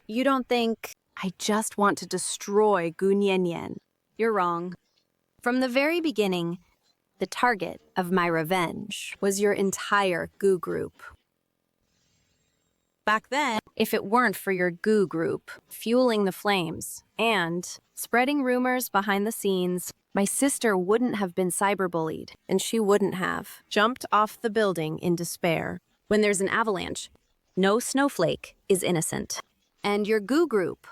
You don't think I just want to destroy Gu Nian? You're wrong. From the very beginning, the target of my revenge was your entire Gu Group. Back then, if it weren't for your Gu Group fueling the flames and spreading rumors behind the scenes, my sister wouldn't have been cyberbullied, and she wouldn't have jumped off the building in despair. When there's an avalanche, no snowflake is innocent. And your Gu Group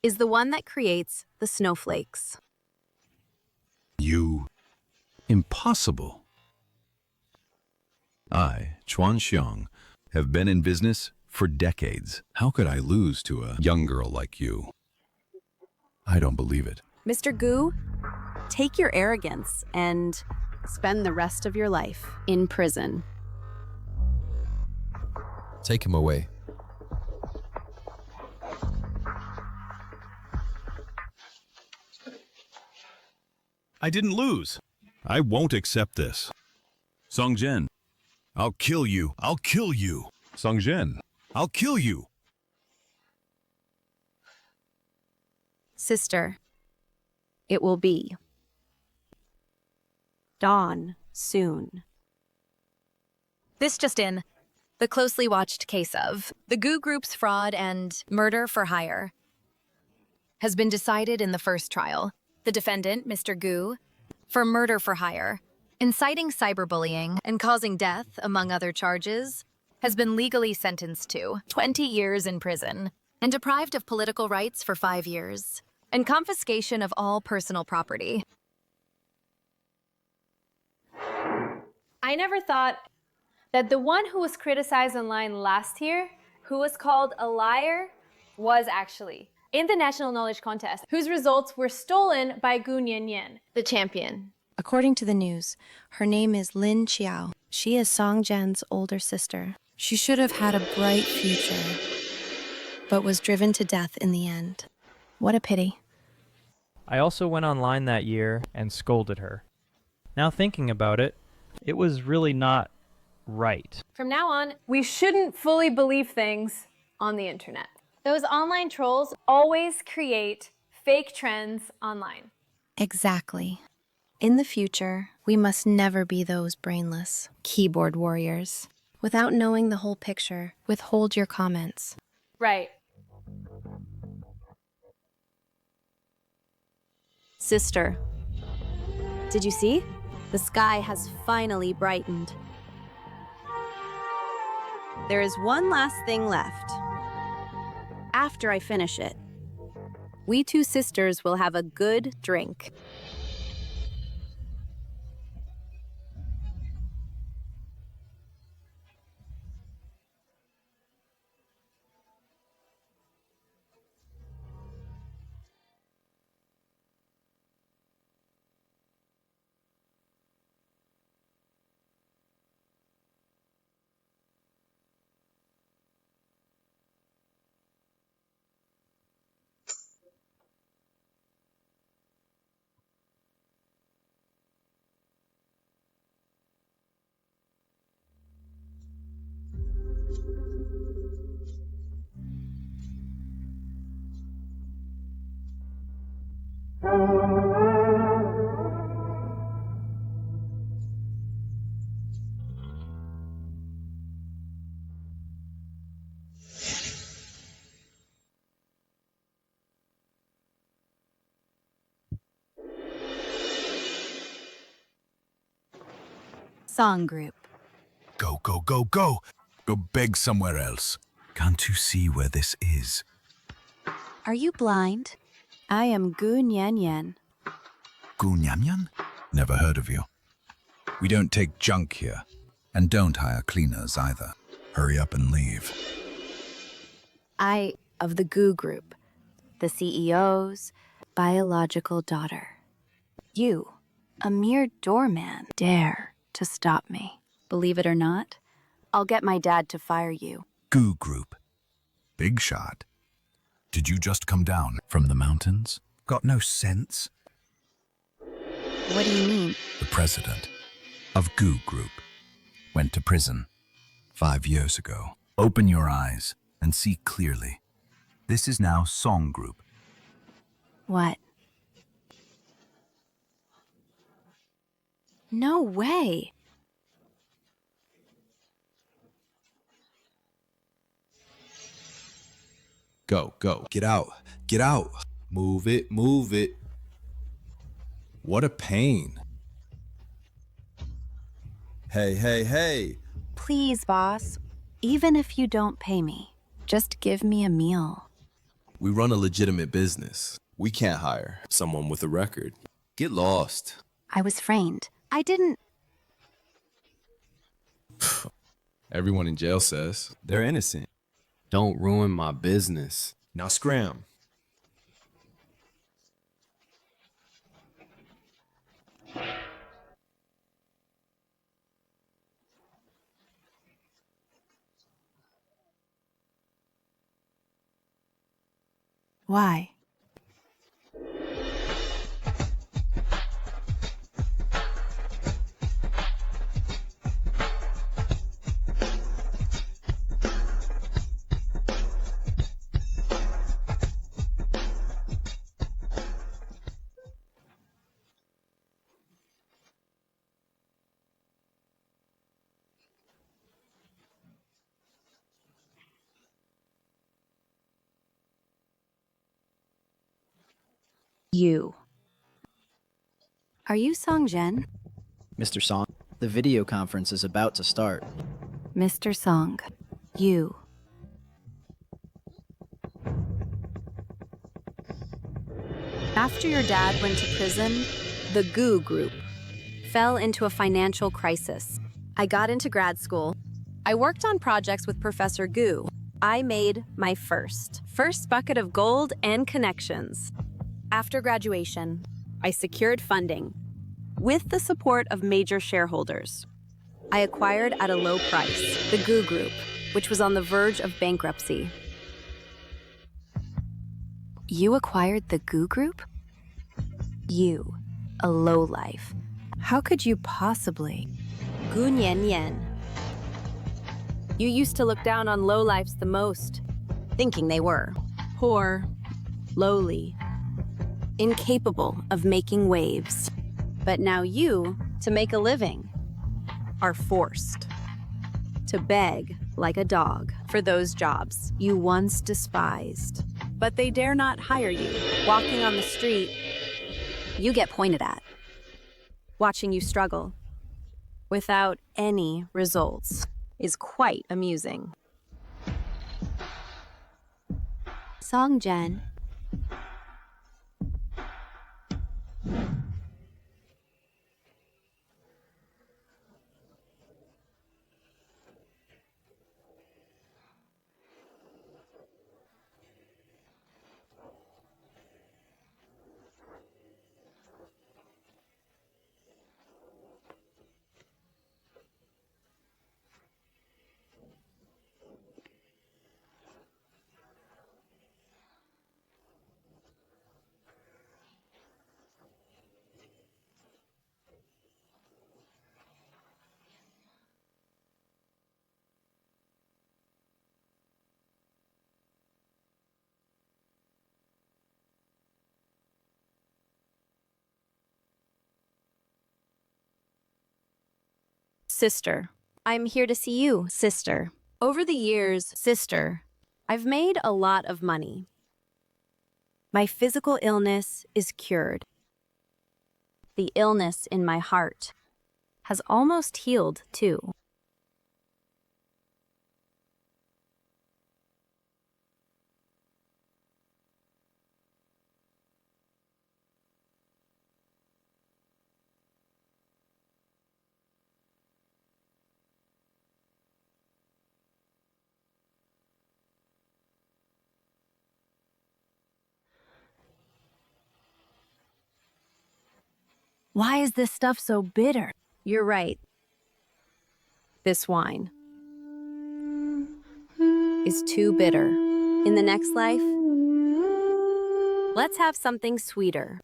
is the one that creates the snowflakes. You. Impossible. I, Chuan Xiong, have been in business for decades. How could I lose to a young girl like you? I don't believe it. Mr. Gu, take your arrogance and spend the rest of your life in prison. Take him away. I didn't lose. I won't accept this. Song Zhen, I'll kill you. I'll kill you. Songzhen, I'll kill you. Sister, it will be. Dawn soon. This just in. The closely watched case of the Goo Group's fraud and murder for hire has been decided in the first trial. The defendant, Mr. Goo, for murder for hire, inciting cyberbullying and causing death, among other charges, has been legally sentenced to 20 years in prison and deprived of political rights for 5 years and confiscation of all personal property. I never thought that the one who was criticized online last year, who was called a liar, was actually in the National Knowledge Contest, whose results were stolen by Gu Nianyan, the champion. According to the news, her name is Lin Xiao. She is Song Zhen's older sister. She should have had a bright future, but was driven to death in the end. What a pity. I also went online that year and scolded her. Now thinking about it, it was really not right. From now on, we shouldn't fully believe things on the internet. Those online trolls always create fake trends online. Exactly. In the future, we must never be those brainless keyboard warriors. Without knowing the whole picture, withhold your comments. Right. Sister, did you see? The sky has finally brightened. There is one last thing left. After I finish it, we two sisters will have a good drink. Song group. Go, go, go, go. Go beg somewhere else. Can't you see where this is? Are you blind? I am Gu Nianyan. Gu Nianyan? Never heard of you. We don't take junk here. And don't hire cleaners either. Hurry up and leave. I of the Goo Group, the CEO's biological daughter. You, a mere doorman, dare to stop me. Believe it or not, I'll get my dad to fire you. Goo Group. Big shot. Did you just come down from the mountains? Got no sense? What do you mean? The president of Goo Group went to prison 5 years ago. Open your eyes and see clearly. This is now Song Group. What? No way. Go, go. Get out. Get out. Move it, move it. What a pain. Hey, hey, hey. Please, boss. Even if you don't pay me, just give me a meal. We run a legitimate business. We can't hire someone with a record. Get lost. I was framed. I didn't... Everyone in jail says they're innocent. Don't ruin my business. Now scram. Why? You. Are you Song Jen? Mr. Song, the video conference is about to start. Mr. Song, you. After your dad went to prison, the Goo Group fell into a financial crisis. I got into grad school. I worked on projects with Professor Goo. I made my first bucket of gold and connections. After graduation, I secured funding with the support of major shareholders. I acquired at a low price the Goo Group, which was on the verge of bankruptcy. You acquired the Goo Group? You, a lowlife. How could you possibly? Gu Nian Nian. You used to look down on lowlifes the most, thinking they were poor, lowly, incapable of making waves. But now you, to make a living, are forced to beg like a dog for those jobs you once despised. But they dare not hire you. Walking on the street, you get pointed at. Watching you struggle without any results is quite amusing. Song Jen. Sister. I'm here to see you, sister. Over the years, sister, I've made a lot of money. My physical illness is cured. The illness in my heart has almost healed, too. Why is this stuff so bitter? You're right. This wine is too bitter. In the next life, let's have something sweeter.